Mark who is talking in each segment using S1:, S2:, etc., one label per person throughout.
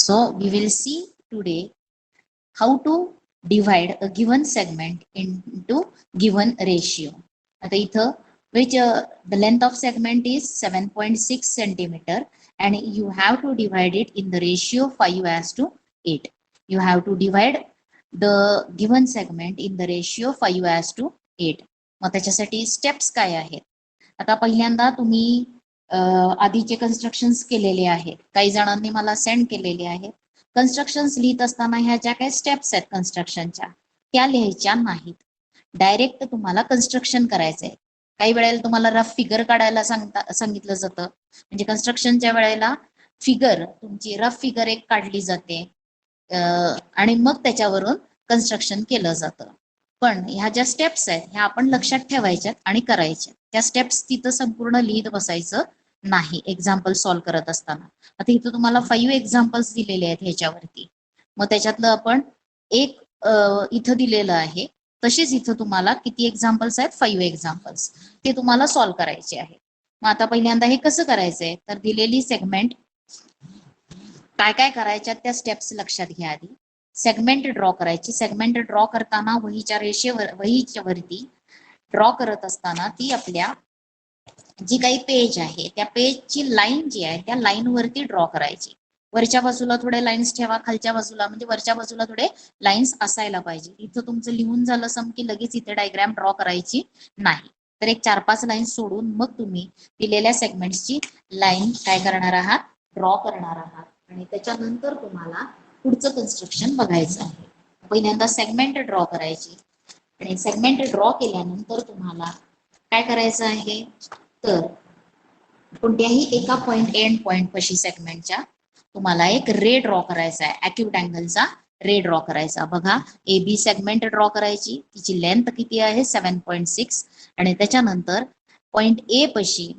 S1: So we will see today how to divide a given segment into given ratio. आता इथं which the length of segment is 7.6 centimeter and you have to divide it in the ratio 5:8. You have to divide the given segment in the ratio 5:8. मग त्याच्यासाठी steps काय आहेत? आता पहिल्यांदा तुम्ही आधीचे कन्स्ट्रक्शन्स केलेले आहेत, काही जणांनी मला सेंड केलेले आहेत. कन्स्ट्रक्शन्स लिहित असताना ह्या ज्या काही स्टेप्स आहेत कन्स्ट्रक्शनच्या त्या लिहायच्या नाहीत. डायरेक्ट तुम्हाला कन्स्ट्रक्शन करायचंय. काही वेळेला तुम्हाला रफ फिगर काढायला सांगितलं जातं, म्हणजे कन्स्ट्रक्शनच्या वेळेला फिगर तुमची रफ फिगर एक काढली जाते आणि मग त्याच्यावरून कन्स्ट्रक्शन केलं जातं. पण ह्या ज्या स्टेप्स आहेत ह्या आपण लक्षात ठेवायच्यात आणि करायच्या. त्या स्टेप्स तिथं संपूर्ण लिहित बसायचं नाही एक्झाम्पल सॉल्व्ह करत असताना. आता इथं तुम्हाला 5 एक्झाम्पल्स दिलेले आहेत ह्याच्यावरती. मग त्याच्यातलं आपण एक इथं दिलेलं आहे, तशीच इथं तुम्हाला किती एक्झाम्पल्स आहेत? 5 एक्झाम्पल्स. ते तुम्हाला सॉल्व्ह करायचे आहे. मग आता पहिल्यांदा हे कसं करायचंय, तर दिलेली सेगमेंट काय काय करायच्या त्या स्टेप्स लक्षात घ्या. आधी सेगमेंट ड्रॉ करायची. सेगमेंट ड्रॉ करताना वहीच्या वरती ड्रॉ करत असताना ती आपल्या जी काही पेज आहे त्या पेजची लाईन जी आहे त्या लाईन वरती ड्रॉ करायची. वरच्या बाजूला थोडे लाईन्स ठेवा, खालच्या बाजूला म्हणजे वरच्या बाजूला थोडे लाईन्स असायला पाहिजे. इथं तुमचं लिहून झालं सम की लगेच इथे डायग्राम ड्रॉ करायची नाही, तर एक 4-5 लाईन सोडून मग तुम्ही दिलेल्या सेगमेंट्सची लाईन काय करणार आहात? ड्रॉ करणार आहात. आणि त्याच्यानंतर तुम्हाला पुढचं कन्स्ट्रक्शन बघायचं आहे. पहिल्यांदा सेगमेंट ड्रॉ करायची आणि सेगमेंट ड्रॉ केल्यानंतर तुम्हाला काय करायचं आहे, तर कोणत्याही एका पॉइंट एंड पॉइंट पशी सेगमेंटच्या तुम्हाला एक रे ड्रॉ करायचा आहे. अॅक्यूट अँगलचा रे ड्रॉ करायचा. बघा ए बी सेगमेंट ड्रॉ करायची. तिची लेंथ किती आहे? 7.6. आणि त्याच्यानंतर पॉइंट ए पशी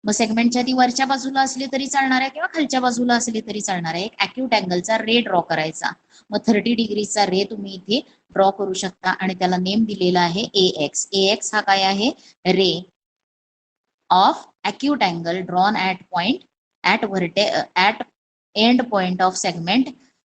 S1: मग सेगमेंटच्या ती वरच्या बाजूला असली तरी चालणार आहे किंवा खालच्या बाजूला असली तरी चालणार आहे. एक अॅक्यूट अँगलचा रे ड्रॉ करायचा. मग 30 डिग्रीचा रे तुम्ही इथे ड्रॉ करू शकता आणि त्याला नेम दिलेला आहे AX. AX हा काय आहे? Ray of acute angle drawn at point at end point of segment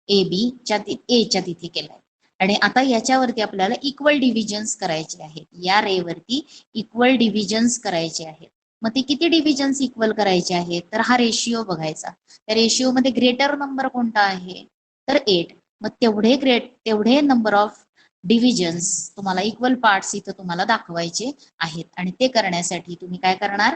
S1: AB च्या तिथे केलाय. आणि आता याच्यावरती आपल्याला इक्वल डिव्हिजन्स करायचे आहेत. या रे वरती इक्वल डिव्हिजन्स करायचे आहेत. मग ते किती डिव्हिजन्स इक्वल करायचे आहेत? तर हा रेशिओ बघायचा. त्या रेशिओ मध्ये ग्रेटर नंबर कोणता आहे? तर 8. मग तेवढे नंबर ऑफ डिव्हिजन्स तुम्हाला इक्वल पार्ट्स इथं तुम्हाला दाखवायचे आहेत. आणि ते करण्यासाठी तुम्ही काय करणार,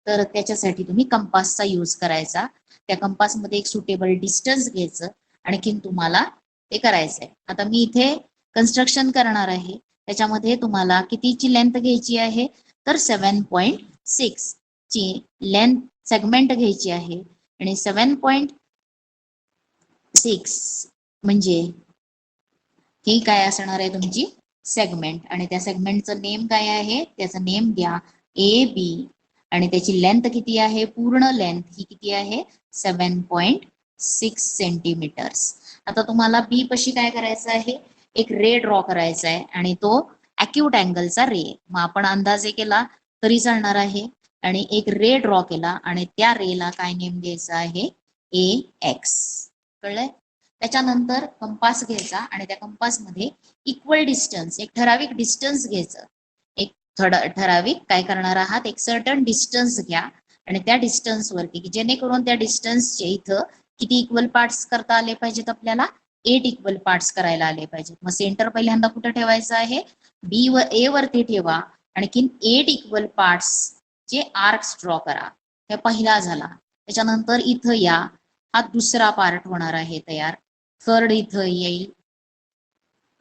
S1: तर त्याच्यासाठी तुम्ही कंपासचा यूज करायचा. त्या कंपासमध्ये एक सुटेबल डिस्टन्स घ्यायचं. आणखीन तुम्हाला ते करायचंय. आता मी इथे कन्स्ट्रक्शन करणार आहे. त्याच्यामध्ये तुम्हाला कितीची लेंथ घ्यायची आहे? तर 7.6 ची लेंथ सेगमेंट घ्यायची आहे. आणि 7.6 म्हणजे ही काय असणार आहे तुमची सेगमेंट. आणि त्या सेगमेंटचं नेम काय आहे? त्याचं नेम द्या AB. आणि त्याची लेंथ किती आहे? पूर्ण लेंथ ही किती आहे? 7.6 सेंटीमीटर्स. आता तुम्हाला बी पशी काय करायचं आहे? एक रे ड्रॉ करायचा आहे आणि तो अॅक्यूट अँगलचा रे. मग आपण अंदाजे केला तरी चालणार आहे. आणि एक रे ड्रॉ केला आणि त्या रेला काय नेम द्यायचा आहे? AX. कळलंय? त्याच्यानंतर कंपास घ्यायचा आणि त्या कंपास मध्ये इक्वल डिस्टन्स एक ठराविक डिस्टन्स घ्यायचं. एक ठराविक काय करणार आहात? एक सर्टन डिस्टन्स घ्या आणि त्या डिस्टन्स वरती जेणेकरून त्या डिस्टन्सचे इथं किती इक्वल पार्ट्स करता आले पाहिजेत? आपल्याला 8 इक्वल पार्ट्स करायला आले पाहिजेत. मग सेंटर पहिल्यांदा कुठं ठेवायचं आहे? बी व ए वरती ठेवा. आणखीन 8 इक्वल पार्ट्स चे आर्क्स ड्रॉ करा. हे पहिला झाला. त्याच्यानंतर इथं या, हा दुसरा पार्ट होणार आहे तयार. थर्ड इथं येईल.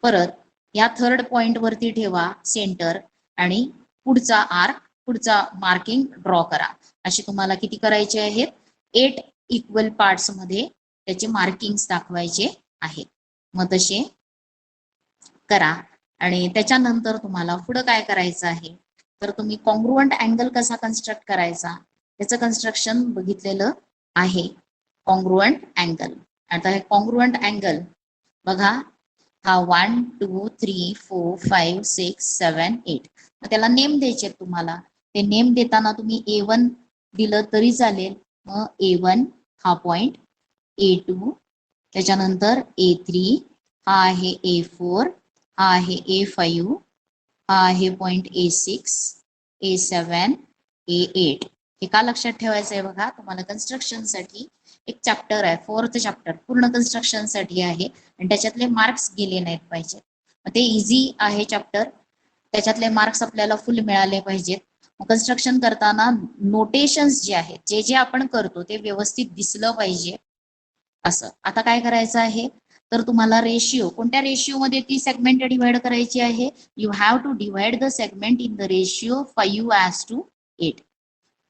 S1: परत या थर्ड पॉइंट वरती ठेवा सेंटर आणि पुढचा आर्क, पुढचा मार्किंग ड्रॉ करा. असे तुम्हाला किती करायचे आहेत? 8 इक्वल पार्ट्स मध्ये त्याचे मार्किंग्स दाखवायचे आहेत. मग तसे करा. आणि त्याच्यानंतर तुम्हाला पुढे काय करायचं आहे, तर तुम्ही कॉन्ग्रुएंट अँगल कसा कन्स्ट्रक्ट करायचा त्याचं कन्स्ट्रक्शन बघितलेलं आहे. Congruent angle. आता हे कॉन्ग्रुएंट अँगल बघा, हा 1 2 3 4 5 6 7 8. त्याला नेम द्यायचे तुम्हाला. ते नेम देताना तुम्ही A1 दिलं तरी चालेल. मग A1 हा पॉइंट, A2 त्याच्यानंतर A3, हा आहे A4, हा आहे A5, हा आहे पॉइंट A6, A7, A8. हे का लक्षात ठेवायचं आहे बघा, तुम्हाला कन्स्ट्रक्शन साठी एक चॅप्टर आहे, 4th चॅप्टर पूर्ण कन्स्ट्रक्शन साठी आहे आणि त्याच्यातले मार्क्स गेले नाहीत पाहिजेत. ते इझी आहे चॅप्टर, त्याच्यातले मार्क्स आपल्याला फुल मिळाले पाहिजेत. कन्स्ट्रक्शन करताना नोटेशन्स जे आहेत, जे जे आपण करतो ते व्यवस्थित दिसलं पाहिजे. असं आता काय करायचं आहे, तर तुम्हाला रेशिओ, कोणत्या रेशिओ मध्ये ती सेगमेंट डिवाइड करायची आहे, you have to divide the segment in the ratio 5:8.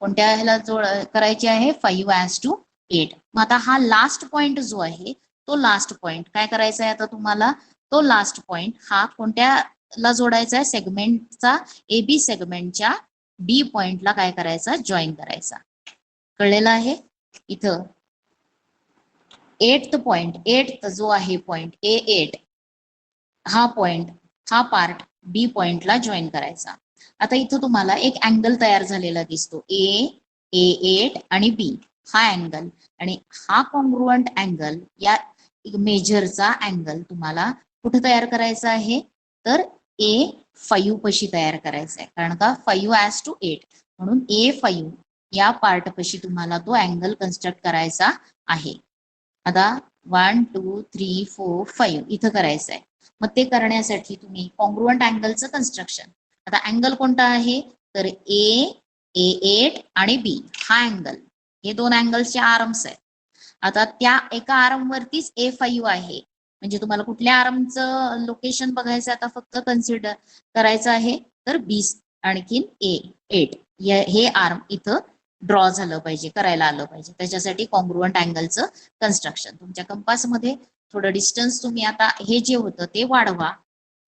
S1: कोणत्या ह्याला करायची आहे, 5:8. मग आता हा लास्ट पॉइंट जो आहे, तो लास्ट पॉइंट काय करायचा आहे आता तुम्हाला, तो लास्ट पॉइंट हा कोणत्याला जोडायचा आहे, सेगमेंटचा AB सेगमेंटच्या B पॉइंटला काय करायचा, जॉईन करायचा. कळलेलं आहे. इथं 8th पॉइंट, 8th जो आहे पॉइंट A8, हा पॉइंट, हा पार्ट B पॉइंटला जॉईन करायचा. आता इथं तुम्हाला एक अँगल तयार झालेला दिसतो, A8 आणि B हा अँगल, आणि हा कॉन्ग्रुअंट अँगल, या मेजरचा अँगल तुम्हाला कुठे तयार करायचा आहे, तर A5 पशी तयार करायचा आहे. कारण का 5:8 म्हणून A5 या पार्ट पशी तुम्हाला तो अँगल कन्स्ट्रक्ट करायचा आहे. आता 1 2 3 4 5 इथं करायचं आहे. मग ते करण्यासाठी तुम्ही कॉन्ग्रुअंट अँगलचं कन्स्ट्रक्शन, आता अँगल कोणता आहे, तर A8 आणि B हा अँगल, हे दोन अँगल्सचे आर्म्स आहेत. आता त्या एका आर्म वरतीच A5 आहे, म्हणजे तुम्हाला कुठल्या आर्मचं लोकेशन बघायचं आता फक्त कन्सिडर करायचं आहे, तर B आणखीन A8 हे आर्म इथं ड्रॉ झालं पाहिजे, करायला आलं पाहिजे. त्याच्यासाठी कॉन्ग्रुअंट अँगलचं कन्स्ट्रक्शन, तुमच्या कंपासमध्ये थोडं डिस्टन्स तुम्ही आता हे जे होतं ते वाढवा,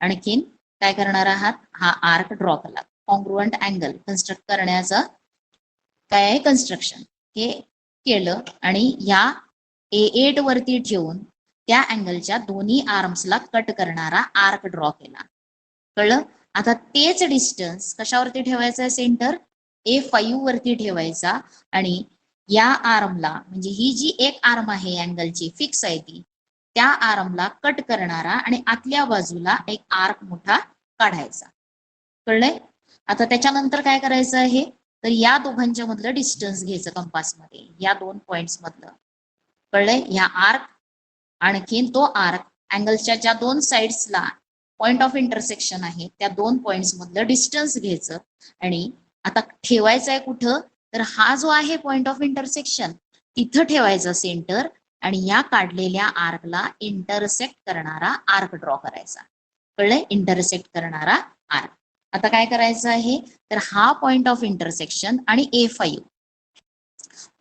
S1: आणखीन काय करणार आहात, हा आर्क ड्रॉ करा. कॉन्ग्रुअंट अँगल कन्स्ट्रक्ट करण्याचं काय आहे, कन्स्ट्रक्शन हे केलं आणि या A8 वरती ठेवून त्या अँगलच्या दोन्ही आर्म्सला कट करणारा आर्क ड्रॉ केला. कळलं. आता तेच डिस्टन्स कशावरती ठेवायचं आहे, सेंटर A5 वरती ठेवायचा, आणि या आर्मला, म्हणजे ही जी एक आर्म आहे अँगलची फिक्स आहे ती, त्या आर्मला कट करणारा आणि आतल्या बाजूला एक आर्क मोठा काढायचा. कळलंय. आता त्याच्यानंतर काय करायचं आहे, तर या दोघांच्या मधलं डिस्टन्स घ्यायचं कंपासमध्ये, या दोन पॉइंट्स मधलं. कळलंय. या आर्क आणखीन तो आर्क, अँगलच्या ज्या दोन साइड्सला पॉइंट ऑफ इंटरसेक्शन आहे, त्या दोन पॉइंट्स मधलं डिस्टन्स घ्यायचं आणि आता ठेवायचं आहे कुठं, तर हा जो आहे पॉइंट ऑफ इंटरसेक्शन तिथं ठेवायचा सेंटर, आणि या काढलेल्या आर्कला इंटरसेक्ट करणारा आर्क ड्रॉ करायचा. कळलंय. इंटरसेक्ट करणारा आर्क. आता काय करायचं आहे, तर हा पॉइंट ऑफ इंटरसेक्शन आणि A5,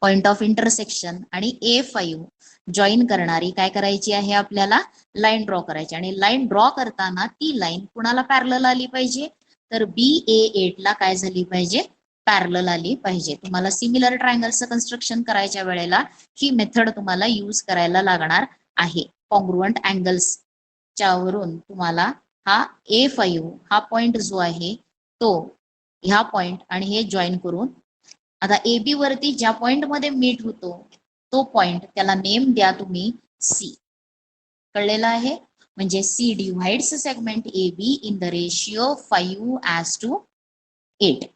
S1: पॉइंट ऑफ इंटरसेक्शन आणि A5 जॉईन करणारी काय करायची आहे, आपल्याला लाईन ड्रॉ करायची, आणि लाईन ड्रॉ करताना ती लाईन कुणाला पॅरलल आली पाहिजे, तर BA8 ला काय झाली पाहिजे, पॅरलल आली पाहिजे. तुम्हाला सिमिलर ट्रायंगलचं कन्स्ट्रक्शन करायच्या वेळेला ही मेथड तुम्हाला यूज करायला लागणार आहे. कॉन्ग्रुअंट अँगल्सच्या वरून तुम्हाला हा A5 हा पॉइंट जो आहे तो ह्या पॉइंट आणि हे जॉईन करून, आता AB वरती ज्या पॉइंट मध्ये मीट होतो तो पॉइंट, त्याला नेम द्या तुम्ही C. कळलेलं आहे. म्हणजे C divides segment AB in the ratio 5:8.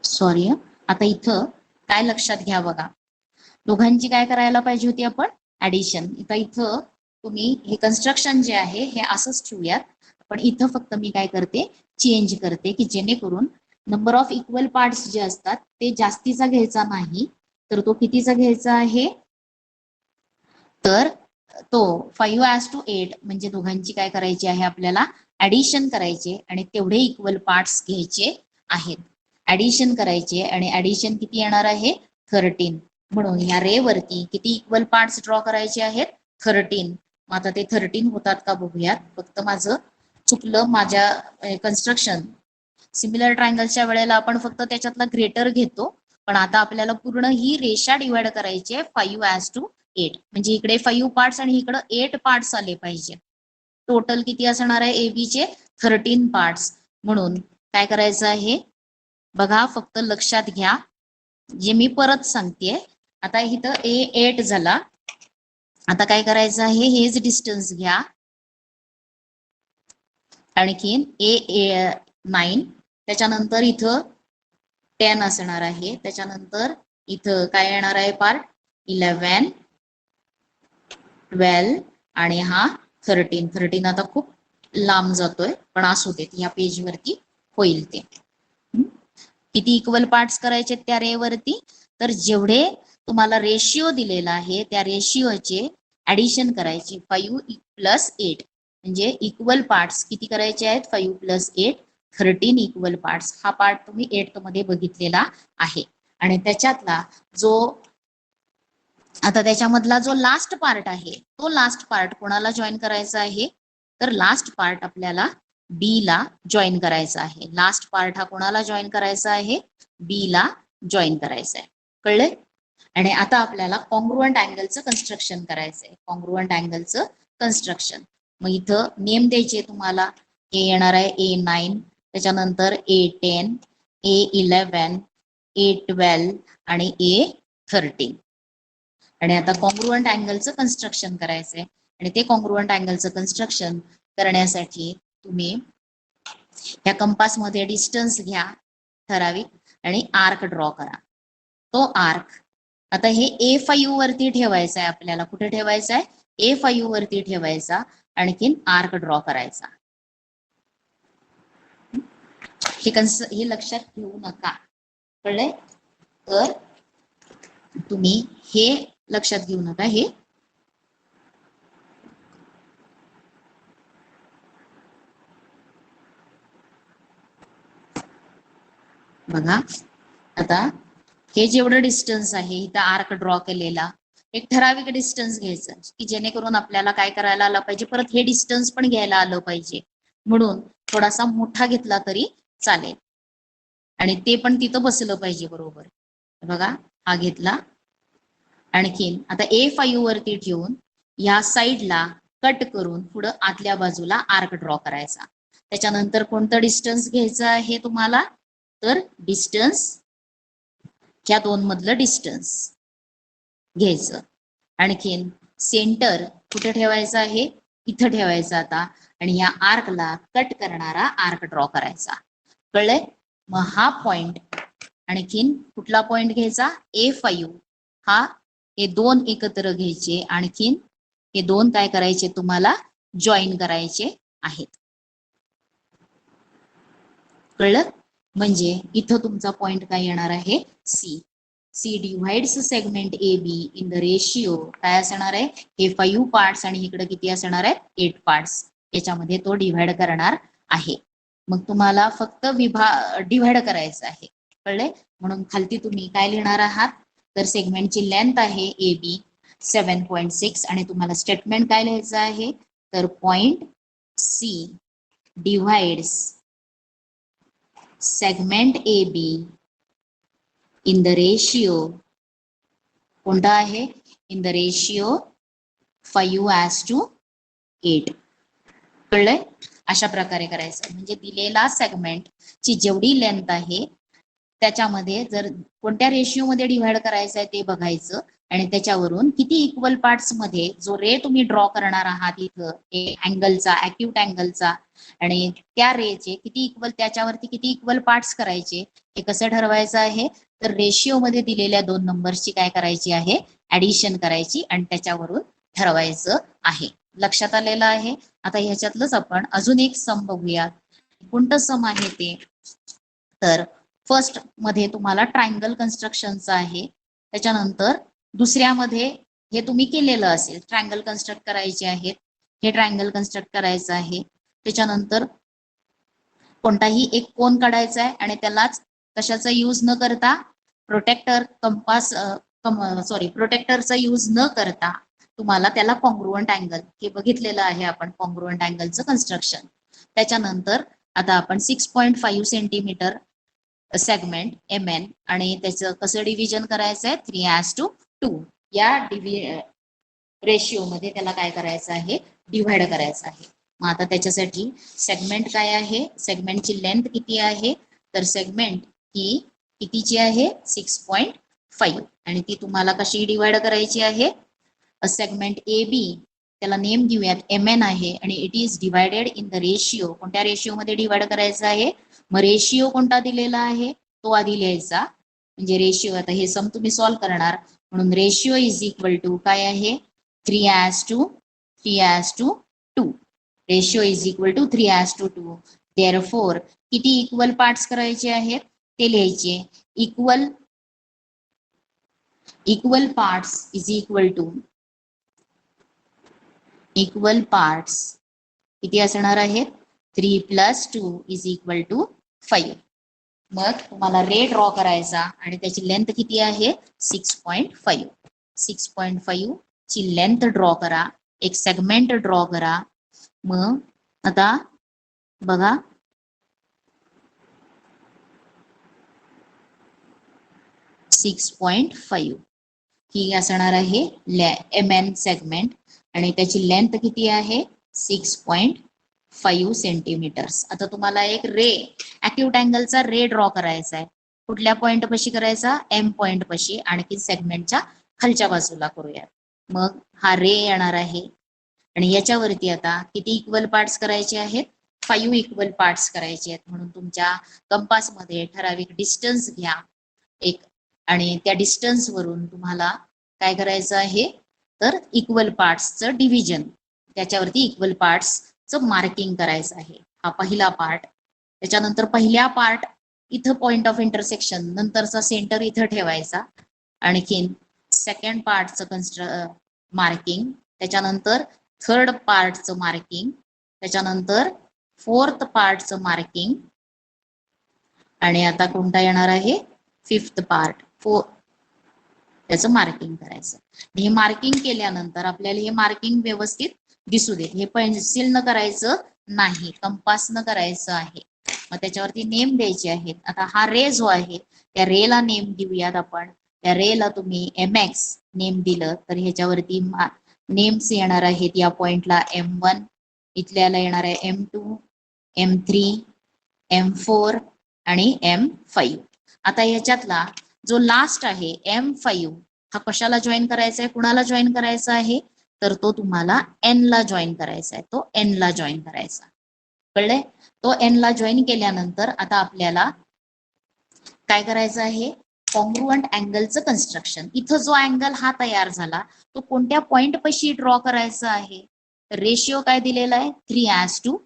S1: Sorry, आता इथं काय लक्षात घ्या बघा, दोघांची काय करायला पाहिजे होती आपण, ऍडिशन. इथं तुम्ही हे कन्स्ट्रक्शन जे आहे हे असंच ठेवूयात, पण इथं फक्त मी काय करते, चेंज करते, की जेणेकरून नंबर ऑफ इक्वल पार्ट्स जे असतात ते जास्तीचा घ्यायचा नाही, तर तो कितीचा घ्यायचा आहे, तर तो 5:8 म्हणजे दोघांची काय करायची आहे, आपल्याला ऍडिशन करायचे आणि तेवढे इक्वल पार्ट्स घ्यायचे आहेत. ऍडिशन करायचे आणि ऍडिशन किती येणार आहे, 13. म्हणून या रे वरती किती इक्वल पार्ट्स ड्रॉ करायचे आहेत, 13. मग आता ते 13 होतात का बघूयात. फक्त माझं चुकलं, माझ्या कन्स्ट्रक्शन सिमिलर ट्रायंगलच्या वेळेला आपण फक्त त्याच्यातला ग्रेटर घेतो, पण आता आपल्याला पूर्ण ही रेषा डिवाइड करायची आहे 5:8. म्हणजे इकडे 5 पार्ट्स आणि इकडे 8 पार्ट्स आले पाहिजे. टोटल किती असणार आहे AB चे, 13 पार्ट्स. म्हणून काय करायचं आहे, बघा फक्त लक्षात घ्या, जे मी परत सांगते. आता इथं A8 झाला. आता काय करायचं आहे, हेच डिस्टन्स घ्या. आणखीन A9, त्याच्यानंतर इथं 10 असणार आहे. त्याच्यानंतर इथं काय येणार आहे पार्ट, 11, 12 आणि हा 13. आता खूप लांब जातोय, पण असू देत, या पेज वरती होईल ते. किती इक्वल पार्ट्स करायचे त्या रे वरती, तर जेवढे तुम्हाला रेशिओ दिलेला आहे त्या रेशिओचे ऍडिशन करायचे. 5 + 8 म्हणजे इक्वल पार्ट्स किती करायचे आहेत, 5 + 8 13 इक्वल पार्ट्स. हा पार्ट तुम्ही 8th मध्ये बघितलेला आहे. आणि त्याच्यातला जो आता त्याच्यामधला जो लास्ट पार्ट आहे, तो लास्ट पार्ट कोणाला जॉईन करायचा आहे, तर लास्ट पार्ट आपल्याला बी ला जॉईन करायचा आहे. लास्ट पार्ट हा कोणाला जॉईन करायचा आहे, बी ला जॉईन करायचा आहे. कळले? आणि आता आपल्याला कॉन्ग्रुएंट अँगलचं कन्स्ट्रक्शन करायचं आहे. कॉन्ग्रुएंट अँगलचं कन्स्ट्रक्शन, मग इथं नेम द्यायचे तुम्हाला. हे येणार आहे A9, त्याच्यानंतर A10, A11, A12 आणि A13. आणि आता कॉन्ग्रुएंट अँगलचं कन्स्ट्रक्शन करायचंय. आणि ते कॉन्ग्रुएंट अँगलचं कन्स्ट्रक्शन करण्यासाठी तुम्ही या कंपास मध्ये डिस्टन्स घ्या ठराविक आणि आर्क ड्रॉ करा. तो आर्क आता हे A5 वरती ठेवायचा आहे आपल्याला. कुठे ठेवायचा आहे, A5 वरती ठेवायचा. आणखीन आर्क ड्रॉ करायचा. हे लक्षात घेऊ नका, कळलंय? तर तुम्ही हे लक्षात घेऊ नका. हे बघा, आता हे जेवढं डिस्टन्स आहे इथं आर्क ड्रॉ केलेला, एक ठराविक डिस्टन्स घ्यायचं की जेणेकरून आपल्याला काय करायला आलं पाहिजे, परत हे डिस्टन्स पण घ्यायला आलं पाहिजे. म्हणून थोडासा मोठा घेतला तरी चालेल आणि ते पण तिथं बसलं पाहिजे बरोबर. बघा, हा घेतला. आणखीन आता A5 वरती ठेवून या साईडला कट करून पुढं आतल्या बाजूला आर्क ड्रॉ करायचा. त्याच्यानंतर कोणतं डिस्टन्स घ्यायचं आहे तुम्हाला, तर डिस्टन्स ह्या दोन मधलं डिस्टन्स घ्यायचं. आणखीन सेंटर कुठे ठेवायचं आहे, इथं ठेवायचं आता. आणि या आर्कला कट करणारा आर्क ड्रॉ करायचा. कळलंय? मग हा पॉइंट, आणखीन कुठला पॉइंट घ्यायचा, A5. हा हे दोन एकत्र घ्यायचे. आणखीन हे दोन काय करायचे तुम्हाला, जॉईन करायचे आहेत. कळलं? म्हणजे इथं तुमचा पॉइंट काय येणार आहे, C divides segment AB in the ratio काय असणार आहे, हे 5 पार्ट्स आणि इकडे किती असणार आहे, 8 पार्ट्स. याच्यामध्ये तो डिव्हाइड करणार आहे. मग तुम्हाला फक्त डिव्हाइड करायचं आहे. कळले? म्हणून खालती तुम्ही काय लिहिणार आहात, तर सेगमेंटची लेंथ आहे AB 7.6 आणि तुम्हाला स्टेटमेंट काय लिहायचं आहे, तर point C divides segment AB in the ratio कोणता आहे, इन द रेशिओ 5:8. कळलंय? अशा प्रकारे करायचं. म्हणजे दिलेला सेगमेंट ची जेवढी लेंथ आहे त्याच्यामध्ये जर कोणत्या रेशिओ मध्ये डिव्हाइड करायचं आहे ते बघायचं. आणि त्याच्यावरून किती इक्वल पार्ट्स मध्ये जो रे तुम्ही ड्रॉ करणार आहात इथं अँगलचा, अॅक्यूट अँगलचा, आणि त्या रेचे किती इक्वल, त्याच्यावरती किती इक्वल पार्ट्स करायचे हे कसं ठरवायचं आहे, तर रेशिओ मध्ये दिलेल्या दोन नंबर्सची काय करायची आहे, ऍडिशन करायची आणि त्याच्यावरून ठरवायचं आहे. लक्षात आलेलं आहे? आता ह्याच्यातलंच आपण अजून एक सम बघूया. कोणतं सम आहे ते, तर फर्स्ट मध्ये तुम्हाला ट्रायंगल कन्स्ट्रक्शनचं आहे. त्याच्यानंतर दुसऱ्यामध्ये हे तुम्ही केलेलं असेल, ट्रायंगल कन्स्ट्रक्ट करायचे आहेत. हे ट्रायंगल कन्स्ट्रक्ट करायचं आहे. त्याच्यानंतर कोणताही एक कोन काढायचा आहे आणि त्यालाच कशाचा यूज न करता, प्रोटेक्टरचा यूज न करता तुम्हाला त्याला कॉन्ग्रुएंट अँगल, हे बघितलेलं आहे आपण कॉन्ग्रुएंट अँगलचं कन्स्ट्रक्शन. त्याच्यानंतर आता आपण 6.5 सेंटीमीटर सेगमेंट MN आणि त्याचं कसं डिव्हिजन करायचं आहे, 3:2 या रेशिओ मध्ये त्याला काय करायचं आहे, डिव्हाइड करायचं आहे. मग आता त्याच्यासाठी सेगमेंट काय आहे, सेगमेंटची लेंथ किती आहे, तर सेगमेंट ही कितीची आहे 6.5 आणि ती तुम्हाला कशी डिवाइड करायची आहे सेगमेंट ए बी त्याला नेम देऊयात MN आहे आणि it is divided in the ratio कोणत्या रेशिओ मध्ये डिवाइड करायचं आहे मग रेशिओ कोणता दिलेला आहे तो आधी लिहायचा म्हणजे रेशिओ आता हे सम तुम्ही सॉल्व्ह करणार म्हणून रेशिओ इज इक्वल टू काय आहे 3:2 ratio is equal to 3:2 therefore किती इक्वल पार्ट्स करायचे आहेत ते लिहायचे equal parts is equal to equal parts किती असणार आहेत 3 + 2 इज इक्वल टू 5 मग तुम्हाला रे ड्रॉ करायचा आणि त्याची लेंथ किती आहे 6.5 6.5 ची लेंथ ड्रॉ करा एक सेगमेंट ड्रॉ करा मग आता बघा 6.5 ही असणार आहे MN सेगमेंट आणि त्याची लेंथ किती आहे 6.5 सेंटीमीटर्स आता तुम्हाला एक रे अॅक्यूट अँगलचा रे ड्रॉ करायचा आहे कुठल्या पॉइंट पाशी करायचा M पॉइंट पाशी आणखी सेगमेंटच्या खालच्या बाजूला करूया मग हा रे येणार आहे आणि याच्यावरती आता किती इक्वल पार्ट्स करायचे आहेत 5 इक्वल पार्ट्स करायचे आहेत म्हणून तुमच्या कंपास मध्ये ठराविक डिस्टन्स घ्या एक आणि त्या डिस्टन्स वरून तुम्हाला काय करायचं आहे तर इक्वल पार्ट्सचं डिव्हिजन त्याच्यावरती इक्वल पार्ट्सचं मार्किंग करायचं आहे हा पहिला पार्ट त्याच्यानंतर पहिल्या पार्ट इथं पॉइंट ऑफ इंटरसेक्शन नंतरचा सेंटर इथं ठेवायचा आणखीन सेकंड पार्टचं मार्किंग त्याच्यानंतर थर्ड पार्टचं मार्किंग त्याच्यानंतर फोर्थ पार्टचं मार्किंग आणि आता कोणता येणार आहे फिफ्थ पार्ट त्याचं मार्किंग करायचं हे मार्किंग केल्यानंतर आपल्याला हे मार्किंग व्यवस्थित दिसू दे हे पेन्सिल न करायचं नाही कंपास न करायचं आहे मग त्याच्यावरती नेम द्यायचे आहेत आता हा रे जो आहे त्या रेला नेम देऊयात आपण त्या रेला तुम्ही MX नेम दिलं तर ह्याच्यावरती नेम्स येणार आहेत या पॉइंटला M1 इथल्याला येणार आहे M2 M3 M4 आणि M5 आता याच्यातला जो लास्ट आहे M5 हा कशाला जॉईन करायचा आहे कुणाला जॉईन करायचा आहे तर तो तुम्हाला N ला जॉईन करायचा आहे तो N ला जॉईन करायचा कळले तो N ला जॉईन केल्यानंतर आता आपल्याला काय करायचं आहे कॉन्ग्रुअंट अँगलचं कन्स्ट्रक्शन इथं जो अँगल हा तयार झाला तो कोणत्या पॉइंट पाशी ड्रॉ करायचा आहे रेशिओ काय दिलेला आहे 3:2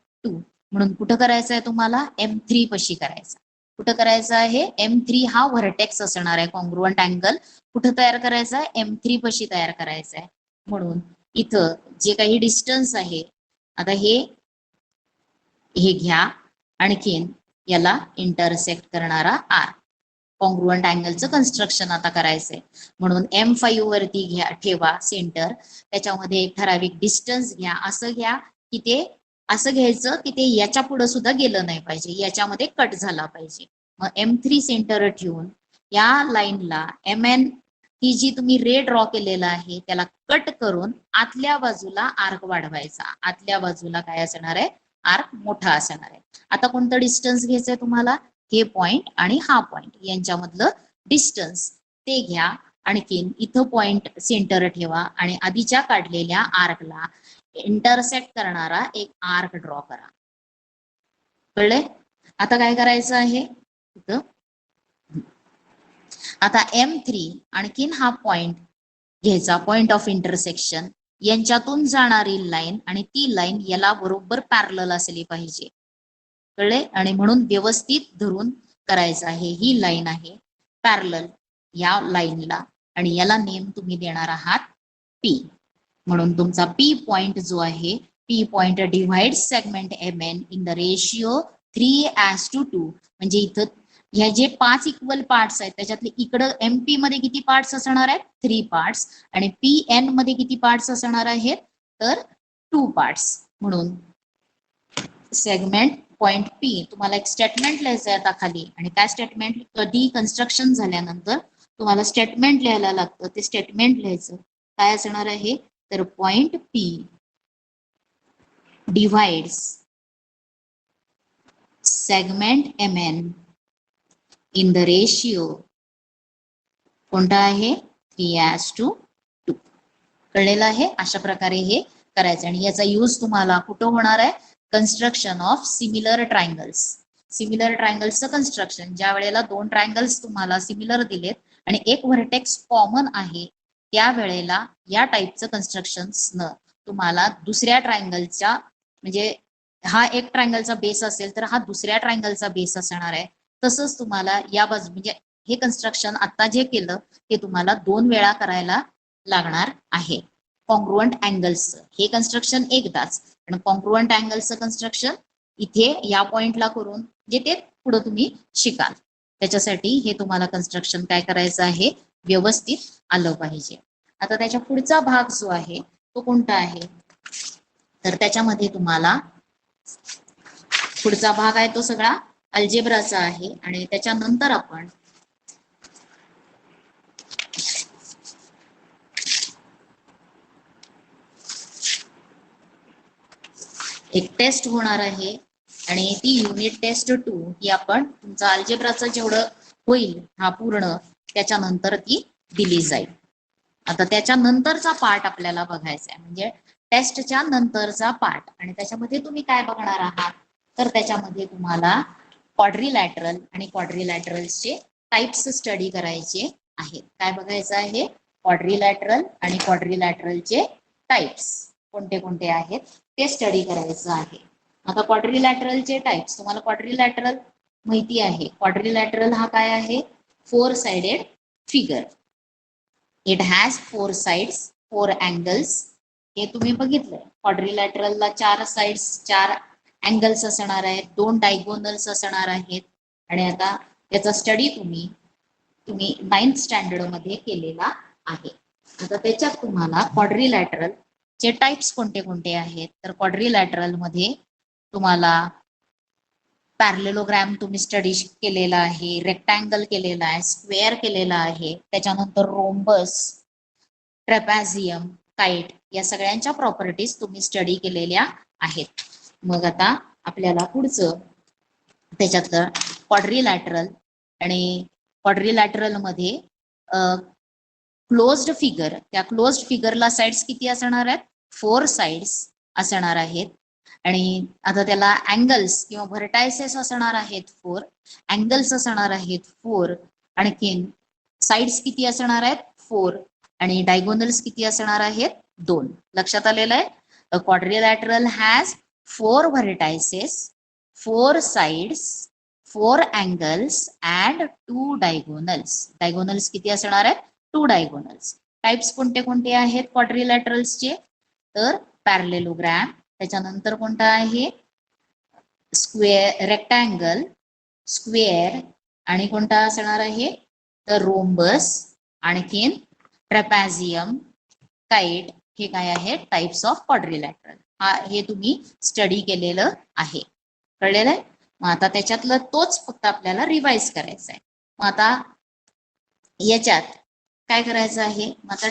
S1: म्हणून कुठं करायचं आहे तुम्हाला M3 पाशी करायचा कुठं करायचं आहे M3 हा व्हर्टेक्स असणार आहे कॉन्ग्रुअंट अँगल कुठं तयार करायचा आहे M3 पाशी तयार करायचा आहे म्हणून इथं जे काही डिस्टन्स आहे आता हे घ्या आणखीन याला इंटरसेक्ट करणारा R कॉन्ग्रुअंट अँगलचं कन्स्ट्रक्शन आता करायचंय म्हणून M5 वरती घ्या ठेवा सेंटर त्याच्यामध्ये एक ठराविक डिस्टन्स घ्या असं घ्या की ते असं घ्यायचं की ते याच्या पुढे सुद्धा गेलं नाही पाहिजे याच्यामध्ये कट झाला पाहिजे मग M3 सेंटर ठेवून या लाईनला MN ही जी तुम्ही रे ड्रॉ केलेला आहे त्याला कट करून आतल्या बाजूला आर्क वाढवायचा आतल्या बाजूला काय असणार आहे आर्क मोठा असणार आहे आता कोणतं डिस्टन्स घ्यायचंय तुम्हाला हे पॉइंट आणि हा पॉइंट यांच्यामधलं डिस्टन्स ते घ्या आणखीन इथं पॉइंट सेंटर ठेवा आणि आधीच्या काढलेल्या आर्कला इंटरसेक्ट करणारा एक आर्क ड्रॉ करा कळले आता काय करायचं आहे इथं आता M3 आणखीन हा पॉइंट घ्यायचा पॉइंट ऑफ इंटरसेक्शन यांच्यातून जाणारी लाईन आणि ती लाईन याला बरोबर पॅरलल असली पाहिजे कळले आणि म्हणून व्यवस्थित धरून करायचं आहे ही लाईन आहे पॅरलल या लाईनला आणि याला नेम तुम्ही देणार आहात P म्हणून तुमचा P पॉइंट जो आहे P point divide segment MN in the ratio 3:2 म्हणजे इथं ह्या जे 5 इक्वल पार्ट्स आहेत त्याच्यातले इकडं MP मध्ये किती पार्ट्स असणार आहेत 3 पार्ट्स आणि PN मध्ये किती पार्ट्स असणार आहेत तर 2 पार्ट्स म्हणून सेगमेंट पॉइंट P तुम्हाला एक स्टेटमेंट लिहायचं आहे आता खाली आणि काय स्टेटमेंट कधी कन्स्ट्रक्शन झाल्यानंतर तुम्हाला स्टेटमेंट लिहायला लागतं ते स्टेटमेंट लिहायचं काय असणार आहे तर point P divides segment MN in the ratio कोणता आहे 3:2. कळलेलं आहे. अशा प्रकारे हे करायचं आणि याचा यूज तुम्हाला कुठं होणार आहे, construction of similar triangles. Similar ट्रायंगल्सचं कन्स्ट्रक्शन, ज्या वेळेला दोन ट्रायंगल्स तुम्हाला सिमिलर दिलेत आणि एक व्हर्टेक्स कॉमन आहे, त्या वेळेला या टाईपचं कन्स्ट्रक्शन्स न तुम्हाला दुसऱ्या ट्रायंगलच्या, म्हणजे हा एक ट्रायंगलचा बेस असेल तर हा दुसऱ्या ट्रायंगलचा बेस असणार आहे. तसंच तुम्हाला या बाजू, म्हणजे हे कन्स्ट्रक्शन आता जे केलं ते तुम्हाला 2 वेळा करायला लागणार आहे. कॉन्ग्रुएंट अँगल्सचं हे कन्स्ट्रक्शन एकदाच, पण कॉन्ग्रुएंट अँगल्सचं कन्स्ट्रक्शन इथे या पॉइंटला करून जे ते पुढे तुम्ही शिकाल. त्याच्यासाठी हे तुम्हाला कन्स्ट्रक्शन काय करायचं आहे, व्यवस्थित आलं पाहिजे. आता त्याच्या पुढचा भाग जो आहे तो कोणता आहे, तर त्याच्यामध्ये तुम्हाला पुढचा भाग आहे तो सगळा अल्जेब्राचा आहे आणि त्याच्यानंतर आपण एक टेस्ट होणार आहे आणि ती युनिट टेस्ट 2 ही आपण तुमचा अल्जेब्राचं जेवढं होईल हा पूर्ण त्याच्यानंतर ती दिली जाईल. आता त्याच्यानंतरचा पार्ट आपल्याला बघायचा आहे, म्हणजे टेस्टच्या नंतरचा पार्ट. आणि त्याच्यामध्ये तुम्ही काय बघणार आहात, तर त्याच्यामध्ये तुम्हाला क्वाड्रिलॅटरल आणि क्वाड्रिलॅटरल्सचे टाइप्स स्टडी करायचे आहेत. काय बघायचं आहे, क्वाड्रिलॅटरल आणि क्वाड्रिलॅटरलचे टाइप्स कोणते कोणते आहेत ते स्टडी करायचं आहे. आता क्वाड्रिलॅटरलचे टाइप्स, तुम्हाला क्वाड्रिलॅटरल माहिती आहे. क्वाड्रिलॅटरल हा काय आहे, 4 sided figure. It has 4 sides 4 angles. हे तुम्ही बघितलंय, क्वाड्रिलॅटरलला 4 साइड्स 4 अँगल्स असणार आहेत, 2 डायगोनल्स असणार आहेत. आणि आता याचा स्टडी तुम्ही 9th स्टँडर्ड मध्ये केलेला आहे. आता त्याच्यात तुम्हाला क्वाड्रिलॅटरल चे टाइप्स कोणते कोणते आहेत, तर क्वाड्रिलॅटरल मध्ये तुम्हाला पॅरलेलोग्राम तुम्ही स्टडी केलेला आहे, रेक्टँगल केलेला आहे, स्क्वेअर केलेला आहे, त्याच्यानंतर रोम्बस, ट्रॅपॅझियम, काइट या सगळ्यांच्या प्रॉपर्टीज तुम्ही स्टडी केलेल्या आहेत. मग आता आपल्याला पुढचं त्याच्यातलं क्वाड्रिलॅटरल आणि क्वाड्रिलॅटरल मध्ये क्लोज्ड फिगर, त्या क्लोज्ड फिगरला साइड्स किती असणार आहेत, 4 साइड्स असणार आहेत. आणि आता त्याला अँगल्स किंवा व्हर्टायसेस असणार आहेत 4, अँगल्स असणार आहेत 4, आणखीन साइड्स किती असणार आहेत 4, आणि डायगोनल्स किती असणार आहेत 2. लक्षात आलेलं आहे. A quadrilateral has 4 vertices, 4 sides, 4 angles and 2 diagonals. Diagonals किती असणार आहेत, 2 डायगोनल्स. टाइप्स कोणते कोणते आहेत क्वाड्रिलॅटरल्सचे, तर पॅरलेलोग्राम, त्याच्यानंतर कोणता आहे स्क्वेअर, रेक्टँगल, स्क्वेअर, आणि कोणता असणार आहे तर रोम्बस, आणखीन ट्रॅपॅझियम, काइट. हे काय आहे टाइप्स ऑफ क्वाड्रिलॅटरल. हे तुम्ही स्टडी केलेलं आहे, कळलेलं आहे. मग आता त्याच्यातलं तोच फक्त आपल्याला रिवाइज करायचा आहे. मग आता याच्यात काय करायचं आहे, मग आता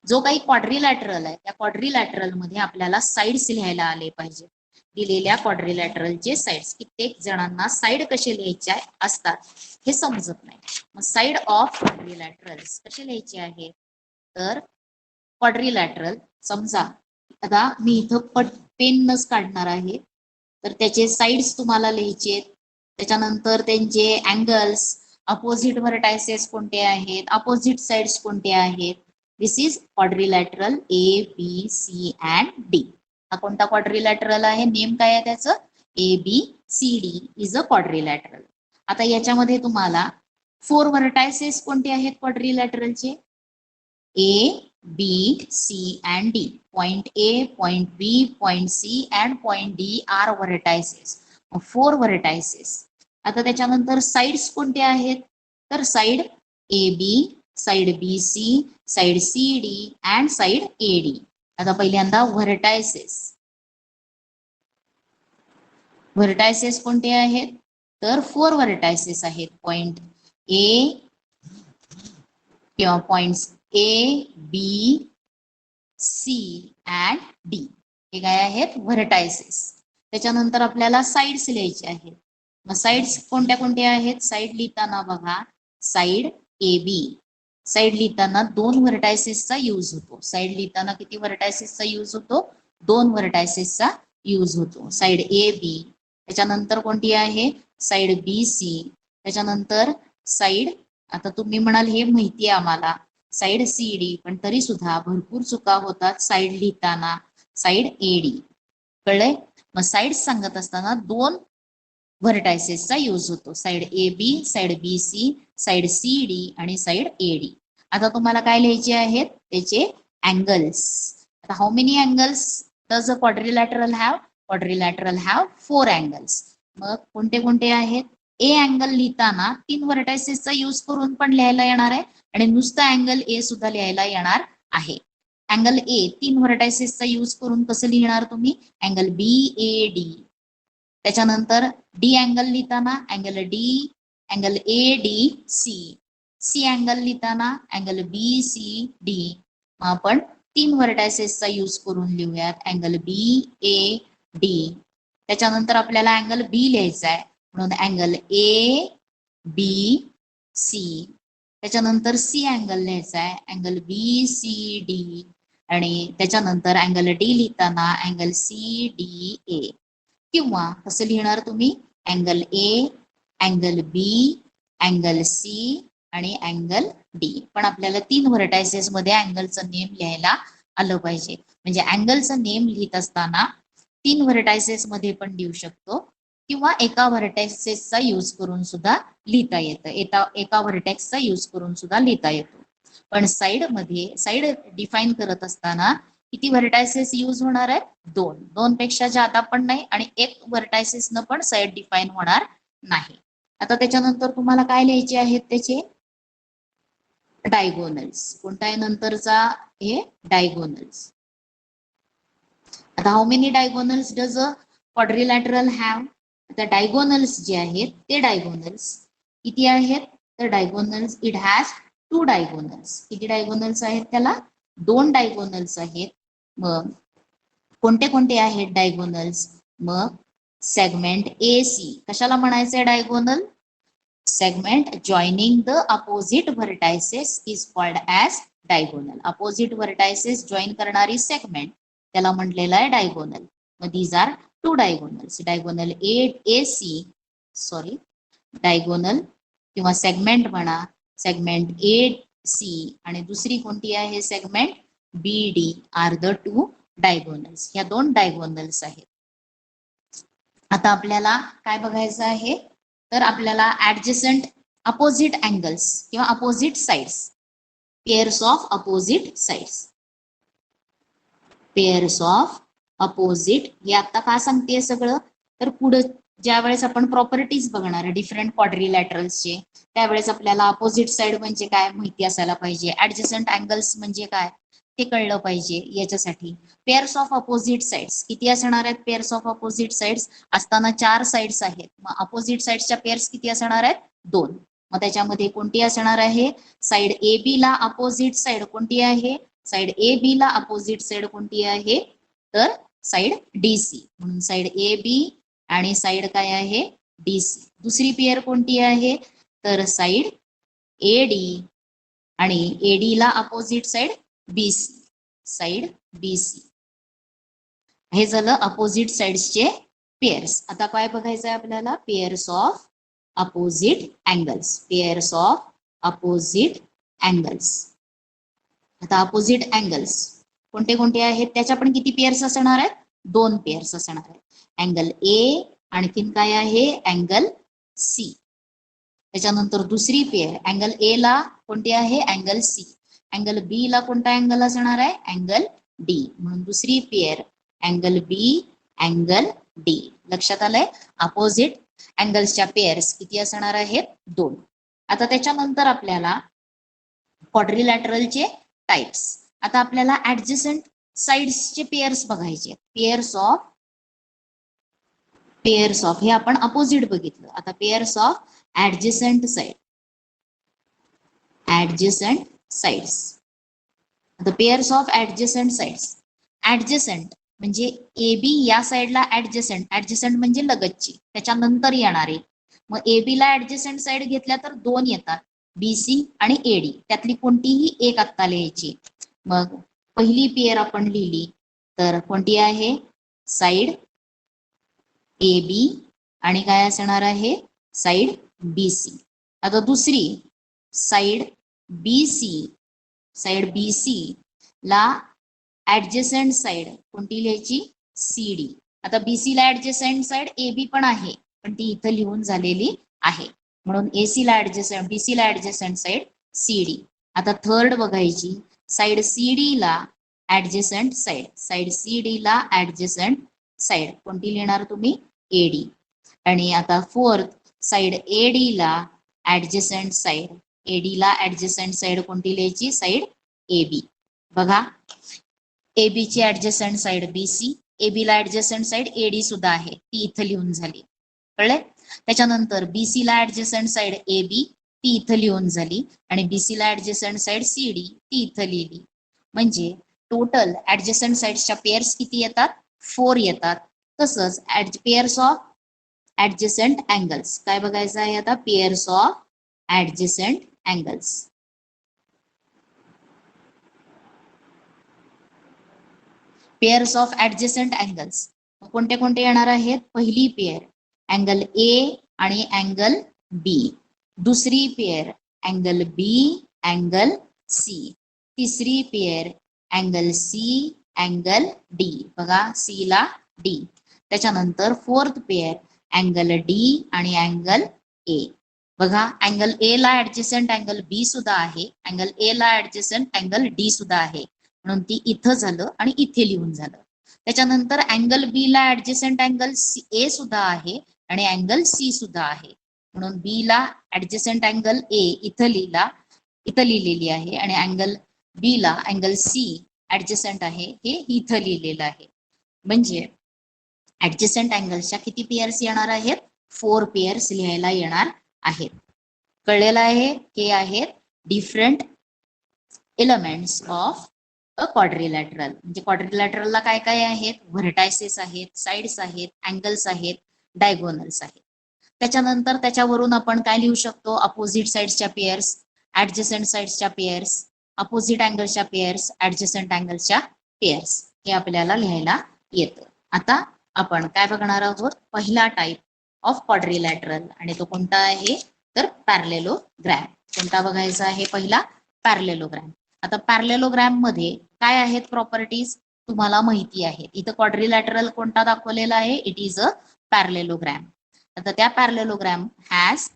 S1: जो काही क्वाड्रिलॅटरल आहे त्या क्वाड्रिलॅटरल मध्ये आपल्याला साइड्स लिहायला आले पाहिजे. दिलेल्या क्वाड्रिलॅटरलचे साइड्स, कित्येक जणांना साइड कसे लिहायचे असतात हे समजत नाही. मग साइड ऑफ क्वाड्रिलॅटरल्स कसे लिहायचे आहे, तर क्वाड्रिलॅटरल समजा आता मी इथं पेनच काढणार आहे, तर त्याचे साइड्स तुम्हाला लिहायचे, त्याच्यानंतर त्यांचे अँगल्स, अपोजिट व्हर्टायसेस कोणते आहेत, अपोजिट साइड्स कोणते आहेत. This is quadrilateral A B C and D. हा कोणता क्वाड्रिलॅटरल आहे, नेम काय आहे त्याचं, A B C D is a quadrilateral. आता याच्यामध्ये तुम्हाला 4 व्हर्टायसेस कोणते आहेत क्वाड्रिलॅटरलचे, A B C and D. Point A, point B, point C and point D are vertices. 4 vertices. आता त्याच्यानंतर साइड्स कोणते आहेत, तर side A B, side B C, side C D and side A D. आता पहिल्यांदा vertices. Vertices कोणते आहेत, तर 4 व्हर्टायसेस आहेत. पॉइंट ए किंवा points A B C and D हे काय आहेत व्हर्टायसेस. त्याच्यानंतर आपल्याला साइड्स लिहायचे आहेत. मग साइड्स कोणत्या कोणत्या आहेत? साइड लिहिताना बघा, साइड ए बी, साइड लिहिताना 2 व्हर्टायसेसचा यूज होतो. साइड लिहिताना किती व्हर्टायसेसचा यूज होतो? 2 व्हर्टायसेसचा यूज होतो. साइड ए बी, त्याच्यानंतर कोणती आहे? साइड बी सी, त्याच्यानंतर साइड, आता तुम्ही म्हणाल हे माहिती आहे आम्हाला, साइड सी डी, पण तरी सुद्धा भरपूर चुका होतात साइड लिहिताना. साइड ए डी, कळलंय? मग साइड सांगत असताना 2 व्हर्टायसेसचा यूज होतो. Side A B, side B C, side C D आणि साइड ए डी. आता तुम्हाला काय लिहायचे आहेत? त्याचे अँगल्स. आता how many angles does a quadrilateral have? Quadrilateral have 4 angles. मग कोणते कोणते आहेत? ए अँगल लिहिताना 3 व्हर्टायसेसचा यूज करून पण लिहायला येणार आहे आणि नुसतं अँगल ए सुद्धा लिहायला येणार आहे. अँगल ए 3 व्हर्टायसेसचा यूज करून कसं लिहिणार तुम्ही? Angle B A D. त्याच्यानंतर डी अँगल लिहिताना angle D, angle A D C. C angle लिहिताना अँगल बी सी डी. आपण 3 व्हर्टायसेसचा यूज करून लिहूयात, अँगल बी ए डी. त्याच्यानंतर आपल्याला अँगल बी लिहायचा आहे म्हणून अँगल ए बी सी. त्याच्यानंतर सी अँगल लिहायचा आहे, अँगल बी सी डी. आणि त्याच्यानंतर अँगल डी लिहिताना अँगल सी डी ए. किंवा कसं लिहिणार तुम्ही? Angle A, angle B, angle C आणि अँगल डी. पण आपल्याला 3 व्हर्टायसेस मध्ये अँगलचं नेम लिहायला आलं पाहिजे. म्हणजे अँगलचं नेम लिहित असताना 3 व्हर्टायसेस मध्ये पण लिहू शकतो किंवा एका व्हर्टेक्सचा यूज करून सुद्धा लिहिता येतं. एका व्हर्टेक्सचा यूज करून सुद्धा लिहिता येतो. पण साइड मध्ये, साइड डिफाईन करत असताना किती व्हर्टायसेस यूज होणार आहेत? 2. 2 पेक्षा जादा पण नाही आणि 1 व्हर्टायसेस न पण साइड डिफाईन होणार नाही. आता त्याच्यानंतर तुम्हाला काय लिहायचे आहेत? त्याचे डायगोनल्स. कोणता आहे नंतरचा? हे डायगोनल्स. आता how many diagonals does a quadrilateral have? आता डायगोनल्स जे आहेत ते डायगोनल्स किती आहेत? तर डायगोनल्स इट हॅज 2 डायगोनल्स. किती डायगोनल्स आहेत त्याला? 2 डायगोनल्स आहेत. मग कोणते कोणते आहेत डायगोनल्स? मग सेगमेंट ए सी, कशाला म्हणायचंय diagonal? Segment joining the opposite vertices is called as diagonal. Opposite vertices join करणारी सेगमेंट त्याला म्हटलेलं आहे डायगोनल. मग these are 2 diagonals. Diagonal A C, sorry, diagonal किंवा सेगमेंट म्हणा, सेगमेंट ए सी आणि दुसरी कोणती आहे? Segment B D are the 2 diagonals. ह्या 2 डायगोनल्स आहेत. आता आपल्याला काय बघायचं आहे? तर आपल्याला ऍडजसंट अपोजिट अँगल्स किंवा opposite sides, pairs of opposite sides. Pairs of opposite हे आता का सांगते सगळं? तर पुढे ज्या वेळेस आपण प्रॉपर्टीज बघणार आहे डिफरंट क्वाड्रिलॅटरल्सचे, त्यावेळेस आपल्याला अपोजिट साइड म्हणजे काय माहिती असायला पाहिजे, ऍडजसंट अँगल्स म्हणजे काय ते कळलं पाहिजे. याच्यासाठी पेअर्स ऑफ अपोजिट साइड्स किती असणार आहेत? पेअर्स ऑफ अपोजिट साइड्स असताना 4 साइड्स आहेत. मग अपोजिट साइड्सच्या पेअर्स किती असणार आहेत? 2. मग त्याच्यामध्ये कोणती असणार आहे? साइड ए बी ला अपोजिट साइड कोणती आहे? साइड ए बी ला अपोजिट साइड कोणती आहे? तर साइड डी सी. म्हणून साइड ए बी आणि साइड काय आहे? D C. दुसरी पेअर कोणती आहे? तर साइड ए डी आणि ए डी ला opposite side B C. Side B C. हे झालं अपोजिट साइड्सचे पेअर्स. आता काय बघायचं आहे आपल्याला? Pairs of opposite angles. Pairs of opposite angles. आता अपोजिट अँगल्स कोणते कोणते आहेत? त्याच्या पण किती पेअर्स असणार आहेत? 2 पेअर्स असणार आहेत. अँगल ए, आणखीन काय आहे? Angle C. त्याच्यानंतर दुसरी पेअर अँगल ए ला कोणती आहे? Angle C. अँगल बी ला कोणता अँगल असणार आहे? Angle D. म्हणून दुसरी pair angle B, angle D. लक्षात आलंय? अपोजिट अँगल्सच्या पेअर्स किती असणार आहेत? 2. आता त्याच्यानंतर आपल्याला क्वाड्रिलॅटरलचे टाइप्स. आता आपल्याला ऍडजसंट साइड्सचे पेअर्स बघायचे. पेअर्स ऑफ हे आपण अपोजिट बघितलं. आता pairs of adjacent side. Adjacent sides. आता pairs of adjacent sides. Adjacent म्हणजे ए बी या साइडला ऍडजसंट. ऍडजसंट म्हणजे लगतची, त्याच्यानंतर येणारे मग AB ला ऍडजस्टंट साइड घेतल्या तर 2 येतात, BC आणि AD त्यातली कोणतीही एक आत्ता लिहायची. मग पहिली पेअर आपण लिहिली तर कोणती आहे, साइड AB आणि काय असणार आहे, साइड BC. आता दुसरी साइड BC ला ऍडजस्टंट साइड कोणती लिहायची, CD. आता BC ला ऍडजस्टंट साइड AB पण आहे, पण ती इथं लिहून झालेली आहे, म्हणून AC ला ऍडजस्टंट, BC ला ऍडजस्टंट साइड CD. आता थर्ड बघायची, साइड CD ला ऍडजस्टंट साइड, साइड CD ला ऍडजस्टंट साइड कोणती लिहिणार तुम्ही, AD. आणि आता फोर्थ साइड AD ला ऍडजस्टंट साइड, AD ला ऍडजस्टंट साइड कोणती लिहायची, साइड AB. बघा AB ची ऍडजस्टंट साइड BC, AB ला ऍडजस्टंट साइड AD सुद्धा आहे, ती इथं लिहून झाली, कळले. त्याच्यानंतर BC ला ऍडजस्टंट साइड AB, ती इथं लिहून झाली, आणि BC ला ऍडजस्टंट साइड CD, ती इथं लिहिली. म्हणजे टोटल ऍडजस्टंट साइड्सच्या पेअर्स किती येतात, 4 येतात. तसंच पेअर्स ऑफ ऍडजस्टंट अँगल्स काय बघायचं आहे आता, pairs of adjacent angles. Pairs of adjacent angles कोणते कोणते येणार आहेत, पहिली पेअर अँगल A आणि अँगल B, दुसरी pair angle B angle C, तिसरी pair angle C angle D, बघा C ला D. त्याच्यानंतर फोर्थ पेअर अँगल D आणि अँगल A. बघा अँगल A ला ऍडजस्टंट अँगल B सुद्धा आहे, अँगल A ला ऍडजस्टंट अँगल D सुद्धा आहे, म्हणून ती इथं झालं आणि इथे लिहून झालं. त्याच्यानंतर अँगल B ला ऍडजस्टंट अँगल A सुद्धा आहे आणि अँगल C सुद्धा आहे, म्हणून B ला ऍडजस्टंट अँगल A इथं लिहिलेली आहे, आणि अँगल B ला अँगल C ऍडजस्टंट आहे हे इथं लिहिलेलं आहे. म्हणजे ऍडजस्टंट अँगल्सच्या किती पेअर्स येणार आहेत, 4 पेअर्स लिहायला येणार आहेत. कळलेलं आहे, हे आहेत different elements of a quadrilateral. म्हणजे क्वाड्रिलॅटरलला काय काय आहेत, व्हर्टायसेस आहेत, साइड्स आहेत, अँगल्स आहेत, डायगोनल्स आहेत. त्याच्यानंतर त्याच्यावरून आपण काय लिहू शकतो, अपोजिट साइड्सच्या पेअर्स, ऍडजस्टंट साइड्सच्या पेअर्स, अपोजिट अँगल्सच्या पेअर्स, ऍडजस्टंट अँगल्सच्या पेअर्स, हे आपल्याला लिहायला येतं. आता आपण काय बघणार आहोत, पहिला टाइप ऑफ क्वाड्रिलॅटरल, आणि तो कोणता आहे तर पॅरलेलोग्रॅम. कोणता बघायचा आहे, पहिला पॅरलेलोग्रॅम. आता पॅरलेलोग्रॅम मध्ये काय आहेत प्रॉपर्टीज तुम्हाला माहिती आहेत. इथं क्वाड्रिलॅटरल कोणता दाखवलेला आहे, इट इज अ पॅरलेलोग्रॅम. आता त्या पॅरलेलोग्रॅम हॅज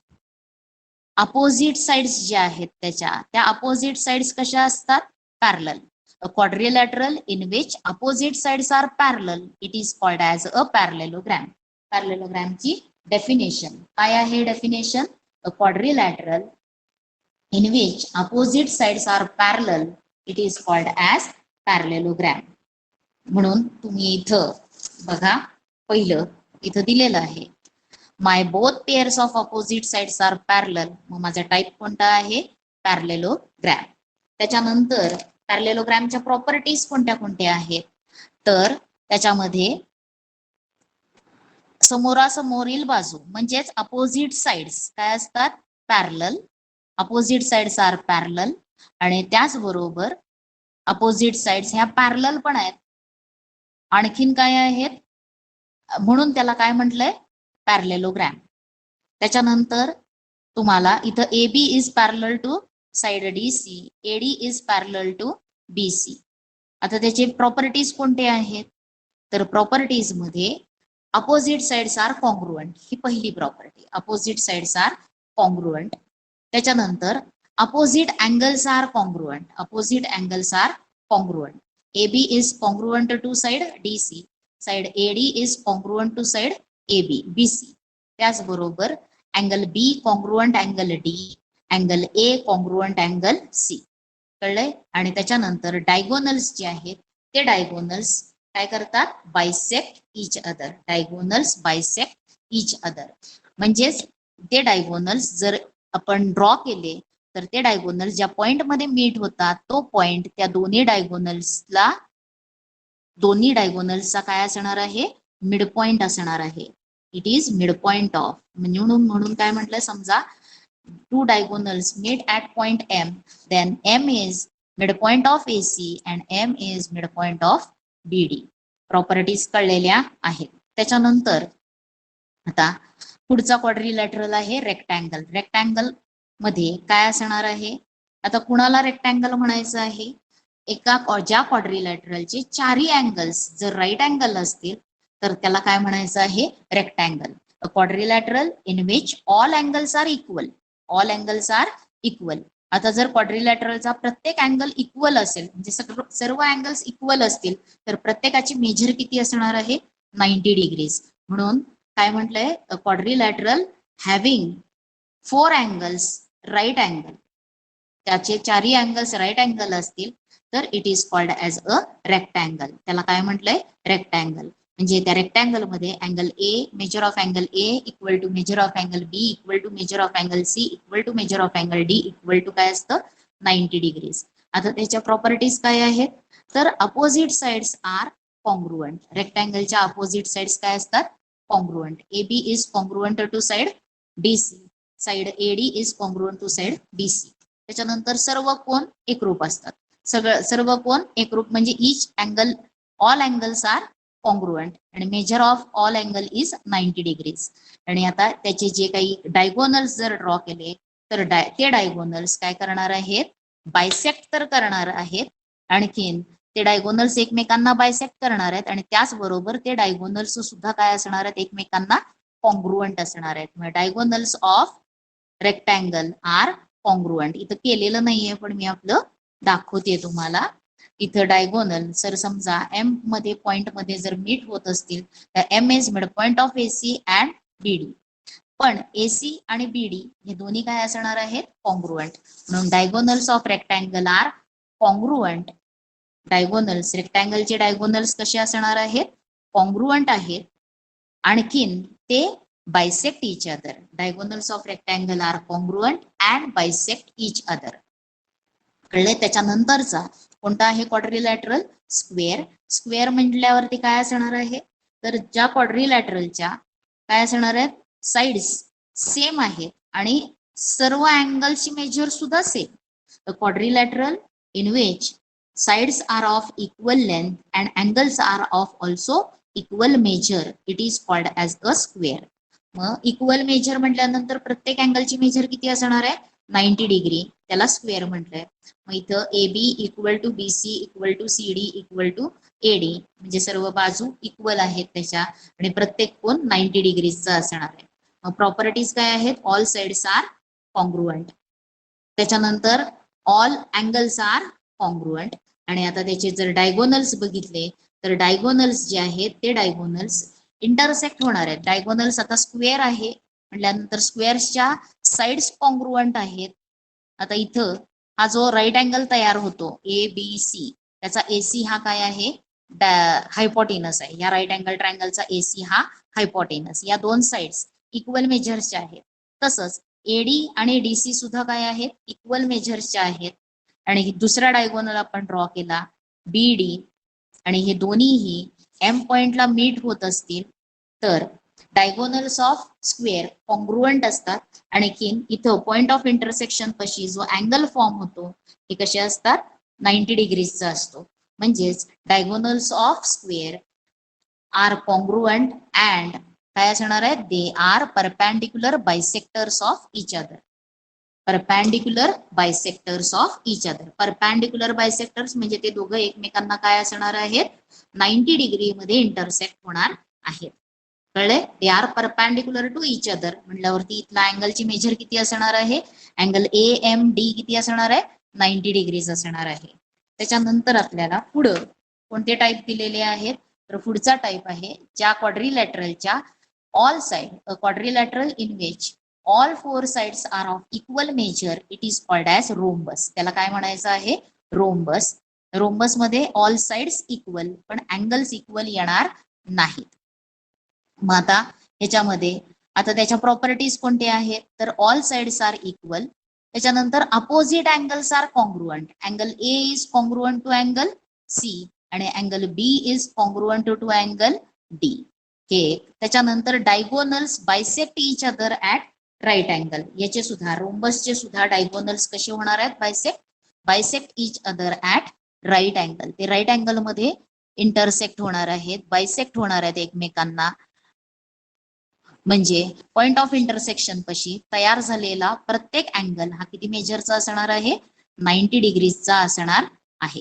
S1: अपोजिट साइड्स ज्या आहेत त्या अपोजिट साइड्स कशा असतात, parallel. A quadrilateral in which opposite sides are parallel, it is called as a parallelogram. Parallelogram ची definition काय आहे, definition a quadrilateral in which opposite sides are parallel, it is called as parallelogram. म्हणून तुम्ही इथं बघा, पहिलं इथं दिलेलं आहे my both pairs of opposite sides are parallel, मग माझा टाइप कोणता आहे, पॅरलेलोग्रॅम. त्याच्यानंतर पॅरलेलोग्रॅमच्या प्रॉपर्टीज कोणत्या कोणत्या आहेत, तर त्याच्यामध्ये समोरासमोरील बाजू म्हणजेच अपोजिट साइड्स काय असतात, parallel. Opposite sides are parallel, आणि त्याचबरोबर अपोजिट साइड्स ह्या पॅरलल पण आहेत. आणखीन काय आहेत, म्हणून त्याला काय म्हटलंय, पॅरलेलोग्रॅम. त्याच्यानंतर तुम्हाला इथं AB is parallel to side DC, AD is parallel to BC. आता त्याचे प्रॉपर्टीज कोणते आहेत, तर प्रॉपर्टीज मध्ये अपोजिट साइड्स आर कॉन्ग्रुएंट, ही पहिली property, opposite sides are congruent. त्याच्यानंतर opposite angles are congruent, opposite angles are congruent. AB is congruent to side DC, side AD is congruent to side BC. त्याचबरोबर angle B congruent angle D, angle A congruent angle C. कळलंय. आणि त्याच्यानंतर diagonals जे आहेत ते diagonals काय करतात, bisect each other. Diagonals bisect each other, म्हणजेच ते डायगोनल्स जर आपण ड्रॉ केले तर ते डायगोनल्स ज्या पॉइंट मध्ये मीट होतात तो पॉइंट त्या दोन्ही डायगोनल्सचा काय असणार आहे, मिड पॉइंट असणार आहे. It is mid point of. म्हणून काय म्हटलं, समजा two diagonals meet at point M, then M is midpoint of AC and M is midpoint of BD. Properties कळलेल्या आहेत. त्याच्यानंतर आता पुढचा क्वाड्रिलॅटरल आहे रेक्टँगल. रेक्टँगल मध्ये काय असणार आहे, आता कुणाला रेक्टँगल म्हणायचं आहे, ज्या क्वाड्रिलॅटरलचे चारही अँगल्स जर राईट अँगल असतील तर त्याला काय म्हणायचं आहे, rectangle. A quadrilateral in which all angles are equal. All angles are equal. आता जर क्वाड्रिलॅटरलचा प्रत्येक अँगल इक्वल असेल, म्हणजे सर्व अँगल्स इक्वल असतील, तर प्रत्येकाची मेजर किती असणार आहे, 90 डिग्रीज. म्हणून काय म्हटलंय, quadrilateral having 4 angles right angle, त्याचे चारही अँगल्स राईट अँगल असतील तर it is called as a rectangle. त्याला काय म्हटलंय, रेक्टँगल. म्हणजे त्या रेक्टँगल मध्ये angle A, measure of angle A equal to measure of angle B equal to measure of angle C equal to measure of angle D equal to काय असतं, 90 degrees. आता त्याच्या प्रॉपर्टीज काय आहेत, तर अपोजिट साइड्स आर कॉन्ग्रुएंट. रेक्टँगलच्या opposite sides काय असतात, congruent. A B is congruent to side BC, side AD is congruent to side BC. त्याच्यानंतर सर्व कोन एकरूप असतात. सर्व कोन एकरूप म्हणजे each angle, all angles are congruent आणि measure of all angle is 90 degrees. आणि आता त्याचे जे काही डायगोनल्स जर ड्रॉ केले तर ते डायगोनल्स काय करणार आहेत, बायसेक्ट तर करणार आहेत, आणखीन ते डायगोनल्स एकमेकांना बायसेक्ट करणार आहेत आणि त्याचबरोबर ते डायगोनल्स सुद्धा काय असणार आहेत, एकमेकांना कॉन्ग्रुएंट असणार आहेत. म्हणजे diagonals of rectangle are congruent. इथं केलेलं नाहीये पण मी आपलं दाखवते तुम्हाला. इथं डायगोनल सर समजा एम मध्ये पॉइंट मध्ये जर मीट होत असतील तर M is mid point of AC and BD. पण एसी आणि बीडी हे दोन्ही काय असणार आहेत, कॉन्ग्रुएंट. म्हणून diagonals of rectangle are congruent. Diagonals, रेक्टँगलचे डायगोनल्स कसे असणार आहेत, कॉन्ग्रुएंट आहेत. आणखीन ते bisect each other. Diagonals of rectangle are congruent and bisect each other. कळले. त्याच्यानंतरचा कोणता आहे, क्वाड्रिलॅटरल स्क्वेअर. स्क्वेअर म्हटल्यावरती काय असणार आहे, तर ज्या क्वाड्रिलॅटरलच्या काय असणार आहेत, साइड्स सेम आहेत आणि सर्व अँगलची मेजर सुद्धा same. Quadrilateral in which sides are of equal length and angles are of also equal measure, it is called as a square. मग इक्वल मेजर म्हटल्यानंतर प्रत्येक अँगलची मेजर किती असणार आहे, 90 डिग्री. त्याला स्क्वेअर म्हटलंय. मग इथं A B equal to B C equal to C D equal to A D, म्हणजे सर्व बाजू इक्वल आहेत त्याच्या आणि प्रत्येक कोन 90 डिग्रीचा असणार आहे. मग प्रॉपर्टीज काय आहेत, ऑल साइड्स आर कॉन्ग्रुएंट. त्याच्यानंतर ऑल अँगल्स आर कॉन्ग्रुएंट. आणि आता त्याचे जर डायगोनल्स बघितले तर डायगोनल्स जे आहेत ते डायगोनल्स इंटरसेक्ट होणार आहेत. डायगोनल्स आता स्क्वेअर आहे म्हटल्यानंतर स्क्वेअर्सच्या साइड्स कॉन्ग्रुएंट आहेत. आता इथं हा जो राईट अँगल तयार होतो ए बी सी, त्याचा एसी हा काय आहे, हायपोटेनस आहे. या राईट अँगल ट्रायंगलचा एसी हा हायपोटेनस. या दोन साइड्स इक्वल मेजर्सच्या आहेत. तसंच एडी आणि डीसी सुद्धा काय आहेत, इक्वल मेजर्सच्या आहेत. आणि दुसरा डायगोनल आपण ड्रॉ केला बीडी आणि हे दोन्हीही एम पॉइंटला मीट होत असतील तर डायगोनल्स ऑफ स्क्वेअर कॉन्ग्रुएंट असतात. आणखीन इथं पॉइंट ऑफ इंटरसेक्शन पाशी जो अँगल फॉर्म होतो हे कसे असतात, 90 डिग्रीजचा असतो. म्हणजेच diagonals of square are congruent and काय असणार आहे, they are perpendicular bisectors of each other. Perpendicular bisectors of each other. Perpendicular bisectors म्हणजे ते दोघं एकमेकांना काय असणार आहेत, 90 डिग्री मध्ये इंटरसेक्ट होणार आहेत. कळले. They are perpendicular to each other म्हटल्यावरती इथला अँगलची मेजर किती असणार आहे, अँगल ए एम डी किती असणार आहे, 90 डिग्रीज असणार आहे. त्याच्यानंतर आपल्याला पुढं कोणते टाईप दिलेले आहेत, तर पुढचा टाईप आहे ज्या क्वाड्रिलॅटरलच्या all side, a quadrilateral in which all 4 sides are of equal measure, it is called as rhombus. त्याला काय म्हणायचं आहे, रोम्बस. रोम्बस मध्ये ऑल साइड्स इक्वल पण अँगल्स इक्वल येणार नाहीत. मग आता ह्याच्यामध्ये आता त्याच्या प्रॉपर्टीज कोणत्या आहेत, तर ऑल साइड्स आर इक्वल. त्याच्यानंतर opposite angles are congruent. Angle A is congruent to angle C आणि angle B is congruent to angle D. हे त्याच्यानंतर diagonals bisect each other at right angle, याचे सुद्धा रोम्बसचे सुद्धा डायगोनल्स कसे होणार आहेत, bisect each other at right angle, ते राईट अँगल मध्ये इंटरसेक्ट होणार आहेत, बायसेक्ट होणार आहेत एकमेकांना. म्हणजे पॉइंट ऑफ इंटरसेक्शन पाशी तयार झालेला प्रत्येक अँगल हा किती मेजरचा असणार आहे, 90 डिग्रीजचा असणार आहे.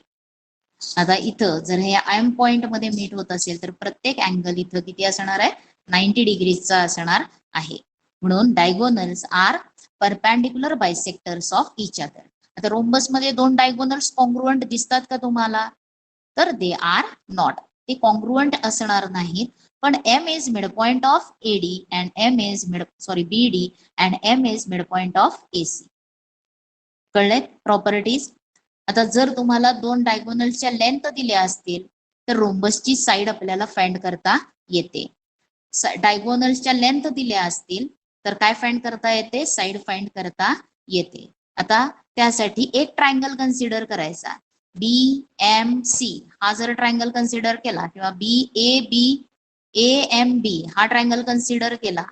S1: आता इथं जर हे एम पॉइंट मध्ये मीट होत असेल तर प्रत्येक अँगल इथं किती असणार आहे, 90 डिग्रीजचा असणार आहे. म्हणून diagonals are perpendicular bisectors of each other. आता रोम्बस मध्ये दोन डायगोनल्स कॉन्ग्रुएंट दिसतात का तुम्हाला, तर दे आर नॉट, ते कॉन्ग्रुएंट असणार नाहीत. पण M is mid point of AD and M is BD and M is mid point of AC. कळले प्रॉपर्टीज. आता जर तुम्हाला दोन डायगोनलच्या लेंथ दिल्या असतील तर रोम्बसची साइड आपल्याला फाइंड करता येते. डायगोनल्सच्या लेंथ दिल्या असतील तर काय फाइंड करता येते, साइड फाइंड करता येते. आता त्यासाठी एक ट्रायंगल कन्सिडर करायचा, बी एम सी हा जर ट्रायंगल कन्सिडर केला किंवा बी ए एम बी हा ट्रायंगल कन्सिडर केला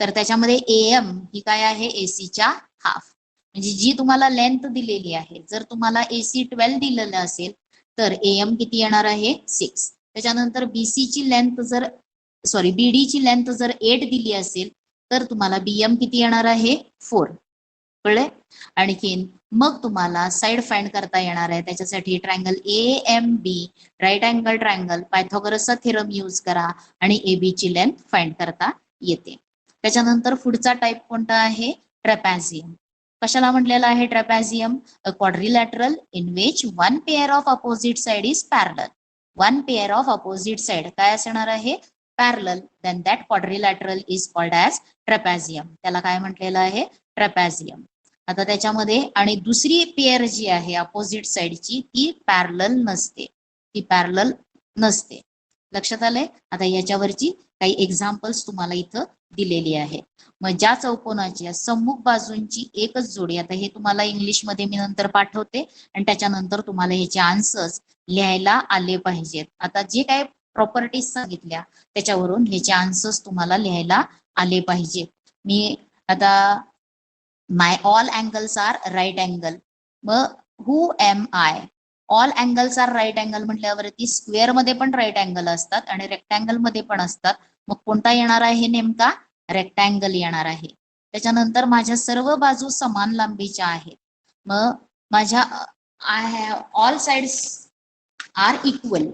S1: तर त्याच्यामध्ये ए एम ही काय आहे, एसीच्या हाफ. म्हणजे जी तुम्हाला लेंथ दिलेली आहे, जर तुम्हाला एसी 12 दिलेलं असेल तर एम किती येणार आहे, 6. त्याच्यानंतर बीसी ची लेंथ बीडी ची लेंथ जर 8 दिली असेल तर तुम्हाला बीएम किती येणार आहे, 4. कळले. आणखीन मग तुम्हाला साइड फाइंड करता येणार आहे. त्याच्यासाठी triangle A M B right angle triangle पायथागोरसचा थेरम यूज करा आणि एबी ची लेंथ फाइंड करता येते. त्याच्यानंतर पुढचा टाइप कोणता आहे, ट्रॅपॅझियम. कशाला म्हटलेलं आहे trapezium, a quadrilateral in which one pair of opposite side is parallel. One pair of opposite side काय असणार आहे, parallel, then that quadrilateral is called as trapezium. त्याला काय म्हटलेलं आहे, ट्रॅपॅझियम. आता त्याच्यामध्ये आणि दुसरी पेअर जी आहे अपोजिट साइडची ती पॅरलल नसते, लक्षात आलंय. आता याच्यावरची काही एक्झाम्पल्स तुम्हाला इथं दिलेली आहे. मग ज्या चौकोनाच्या सम्मुख बाजूंची एकच जोडी, आता हे तुम्हाला इंग्लिश मध्ये मी नंतर पाठवते आणि त्याच्यानंतर तुम्हाला ह्याचे आन्सर्स लिहायला आले पाहिजेत. आता जे काय प्रॉपर्टीज सांगितल्या त्याच्यावरून ह्याचे आन्सर्स तुम्हाला लिहायला आले पाहिजे. मी आता my all angles are right angle, मग who am I, all angles are right angle म्हटल्यावरती स्क्वेअर मध्ये पण राईट अँगल असतात आणि रेक्टँगल मध्ये पण असतात. मग कोणता येणार आहे नेमका, रेक्टँगल येणार आहे. त्याच्यानंतर माझ्या सर्व बाजू समान लांबीच्या आहेत, मग माझ्या I have all sides are equal,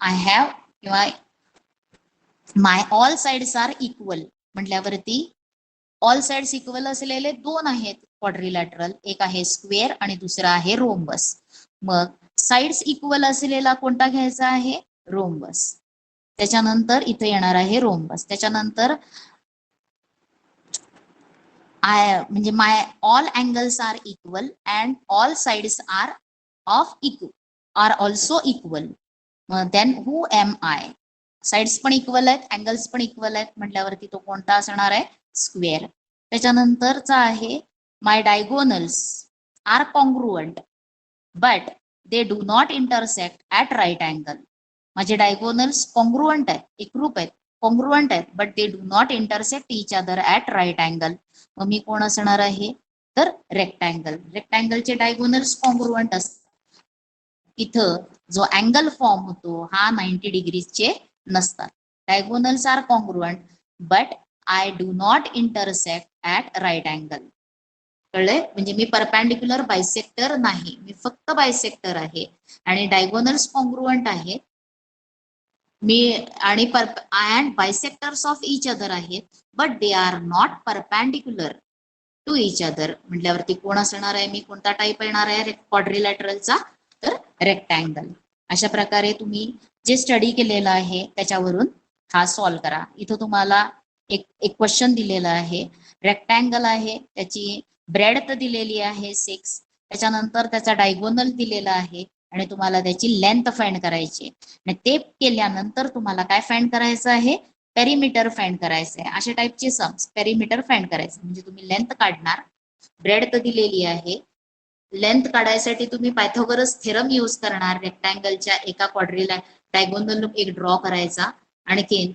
S1: I have किंवा my all sides are equal म्हटल्यावरती ऑल साइड्स इक्वल असलेले दोन आहेत क्वाड्रिलॅटरल, एक आहे स्क्वेअर आणि दुसरा आहे रोम्बस. मग साइड्स इक्वल असलेला कोणता घ्यायचा आहे, रोम्बस. त्याच्यानंतर इथे येणार आहे रोम्बस. त्याच्यानंतर म्हणजे my all angles are equal and all sides are also equal. Then who am I, sides पण इक्वल आहेत, अँगल्स पण इक्वल आहेत म्हटल्यावरती तो कोणता असणार आहे, स्क्वेअर. त्याच्यानंतरचा आहे my diagonals are congruent but they do not intersect at right angle. माझे डायगोनल्स कॉन्ग्रुएंट आहेत, एकरूप आहेत, कॉन्ग्रुएंट आहेत, but they do not intersect each other at right angle. मग मी कोण असणार आहे, तर रेक्टँगल. रेक्टँगलचे डायगोनल्स कॉन्ग्रुएंट असतात. इथं जो अँगल फॉर्म होतो हा 90 डिग्रीचे नसतात. Diagonals are congruent but I do not intersect at right angle. कळले. म्हणजे मी परपॅन्डिक्युलर बायसेक्टर नाही, मी फक्त बायसेक्टर आहे आणि डायगोनल्स कॉन्ग्रुएंट आहे मी आणि and bisectors of each other आहेत, but they are not perpendicular to each other म्हटल्यावरती कोण असणार आहे, मी कोणता टाईप येणार आहे क्वाड्रिलॅटरलचा, तर रेक्टँगल. अशा प्रकारे तुम्ही जे स्टडी केलेलं आहे त्याच्यावरून हा सॉल्व्ह करा. इथं तुम्हाला एक क्वेश्चन दिलेला आहे, रेक्टँगल आहे, त्याची ब्रेडथ दिलेली आहे 6, त्याच्यानंतर त्याचा डायगोनल दिलेला आहे आणि तुम्हाला त्याची लेंथ फाइंड करायची आणि ते केल्यानंतर तुम्हाला काय फाइंड करायचं आहे, पेरिमीटर फाइंड करायचं आहे. अशा टाइपचे सम्स पेरिमीटर फाइंड करायचं म्हणजे तुम्ही लेंथ काढणार, ब्रेडथ दिलेली आहे, लेंथ काढायसाठी तुम्ही पायथागोरस थेरम यूज करणार. रेक्टँगलच्या एका क्वाड्रिला डायगोनल एक ड्रॉ करायचा, आणखीन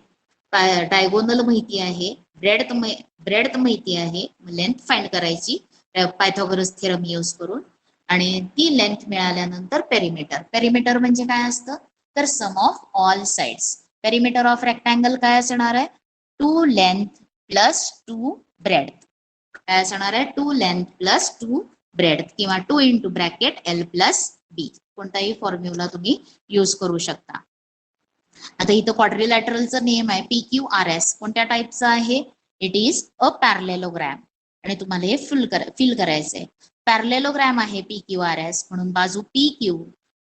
S1: डायगोनल माहिती आहे, ब्रेडथ माहिती आहे, लेंथ फाइंड करायची पायथागोरस थेरम यूज करून, आणि ती लेंथ मिळाल्यानंतर पेरिमीटर. पेरिमीटर म्हणजे काय असतं तर sum of all sides. Perimeter of rectangle काय असणार आहे 2 लेंथ प्लस 2 ब्रेडथ. काय असणार आहे 2 लेंथ प्लस 2 ब्रेडथ किंवा 2 इंटू ब्रॅकेट एल प्लस बी. कोणताही फॉर्म्युला तुम्ही यूज करू शकता. आता इथं क्वाड्रिलॅटरलचं नेम आहे PQRS. कोणत्या टाईपचं आहे इट इज अ पॅरलेलोग्रॅम, आणि तुम्हाला हे फिल करायचंय. पॅरलेलोग्रॅम आहे PQRS म्हणून बाजू PQ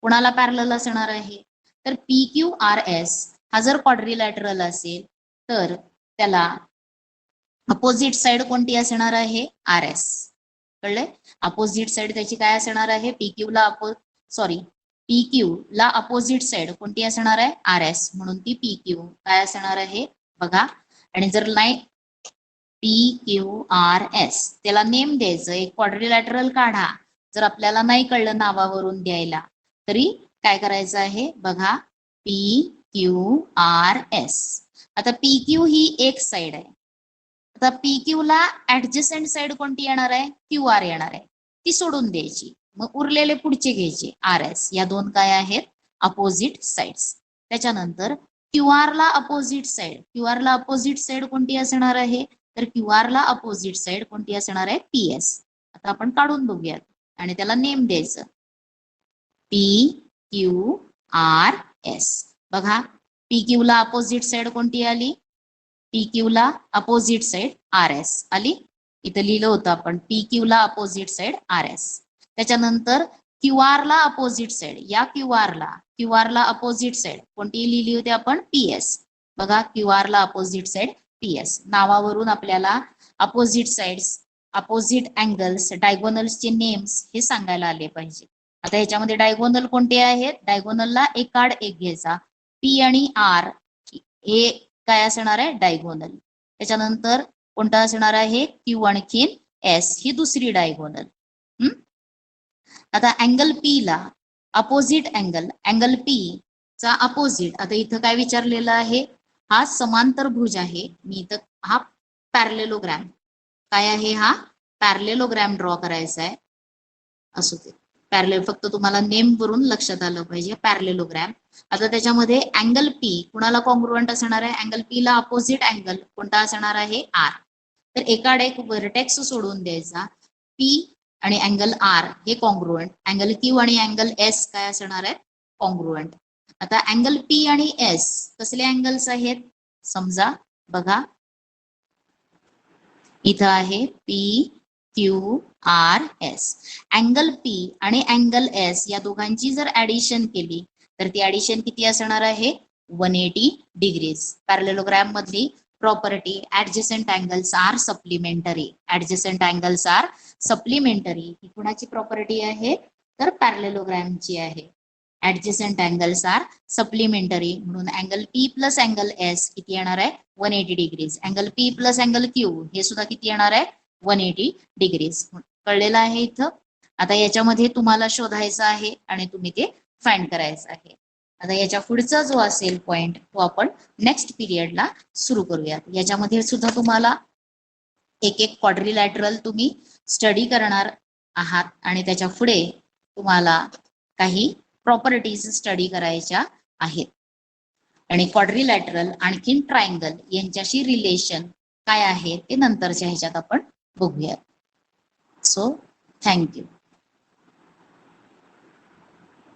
S1: कोणाला पॅरलल असणार आहे तर PQRS हा जर क्वाड्रिलॅटरल असेल तर त्याला अपोजिट साइड कोणती असणार आहे RS. कळले? अपोजिट साइड त्याची काय असणार आहे PQ ला अपोजिट साइड कोणती असणार आहे RS, म्हणून ती PQ काय असणार आहे बघा. आणि जर लाईन PQRS त्याला नेम द्यायचं, एक क्वाड्रिलॅटरल काढा. जर आपल्याला नाही कळलं नावावरून द्यायला तरी काय करायचं आहे बघा PQRS. आता PQ ही एक साइड आहे. आता PQ ला ऍडजस्टंट साइड कोणती येणार आहे QR येणार आहे, ती सोडून द्यायची. मग उरलेले पुढचे घ्यायचे RS. या दोन काय आहेत अपोजिट साइड्स. त्याच्यानंतर QR ला अपोजिट साइड कोणती असणार आहे तर QR ला अपोजिट साइड कोणती असणार आहे PS. आता आपण काढून बघूयात आणि त्याला नेम द्यायचं PQRS. बघा PQ ला अपोजिट साइड कोणती आली PQ ला अपोजिट साइड RS आली. इथं लिहिलं होतं आपण PQ ला अपोजिट साइड RS. त्याच्यानंतर QR ला अपोजिट साइड, या QR ला अपोजिट साइड कोणती लिहिली होती आपण PS. बघा QR ला अपोजिट साइड PS. नावावरून आपल्याला अपोजिट साइड्स, अपोजिट अँगल्स, डायगोनल्सचे नेम्स हे सांगायला आले पाहिजे. आता ह्याच्यामध्ये डायगोनल कोणते आहेत, डायगोनलला एक आड एक घ्यायचा. P आणि R हे काय असणार आहे डायगोनल. त्याच्यानंतर कोणता असणार आहे Q आणखीन S ही दुसरी डायगोनल. आता अँगल P ला अपोजिट अँगल P चा अपोजिट. आता इथं काय विचारलेलं आहे, हा समांतर भुज आहे. मी इथं हा पॅरलेलोग्रॅम काय आहे, हा पॅरलेलोग्रॅम ड्रॉ करायचा आहे. असू दे पॅरलेल, फक्त तुम्हाला नेम वरून लक्षात आलं पाहिजे पॅरलेलोग्रॅम. आता त्याच्यामध्ये अँगल P कुणाला कॉन्ग्रुएंट असणार आहे, अँगल P ला अपोजिट अँगल कोणता असणार आहे R. तर एकाड एक व्हर्टेक्स सोडून द्यायचा. P आणि अँगल R हे कॉन्ग्रुएंट, अँगल Q आणि अँगल S काय असणार आहे कॉन्ग्रुएंट. आता अँगल P आणि S कसले अँगल्स आहेत समजा बघा. इथं आहे PQRS. अँगल P आणि अँगल S या दोघांची जर ऍडिशन केली तर ती ऍडिशन किती असणार आहे 180 डिग्रीज. पॅरलेलोग्रॅम मधली property adjacent angles are supplementary. ही कुणाची प्रॉपर्टी आहे तर पॅरलेलोग्रॅमची आहे. ऍडजसंट अँगल्स आर सप्लिमेंटरी म्हणून angle P plus angle S किती येणार आहे 180 degrees. Angle P plus angle Q हे सुद्धा किती येणार आहे 180 डिग्रीज. कळलेलं आहे इथं. आता याच्यामध्ये तुम्हाला शोधायचं आहे आणि तुम्ही ते फाइंड करायचं आहे. आता याच्या पुढचा जो असेल पॉइंट तो आपण नेक्स्ट पिरियडला सुरू करूयात. याच्यामध्ये सुद्धा तुम्हाला एक एक क्वाड्रिलॅटरल तुम्ही स्टडी करणार आहात आणि त्याच्या पुढे तुम्हाला काही प्रॉपर्टीज स्टडी करायच्या आहेत. आणि क्वाड्रिलॅटरल आणखीन ट्रायंगल यांच्याशी रिलेशन काय आहे ते नंतरच्या ह्याच्यात आपण बघूया. So thank you.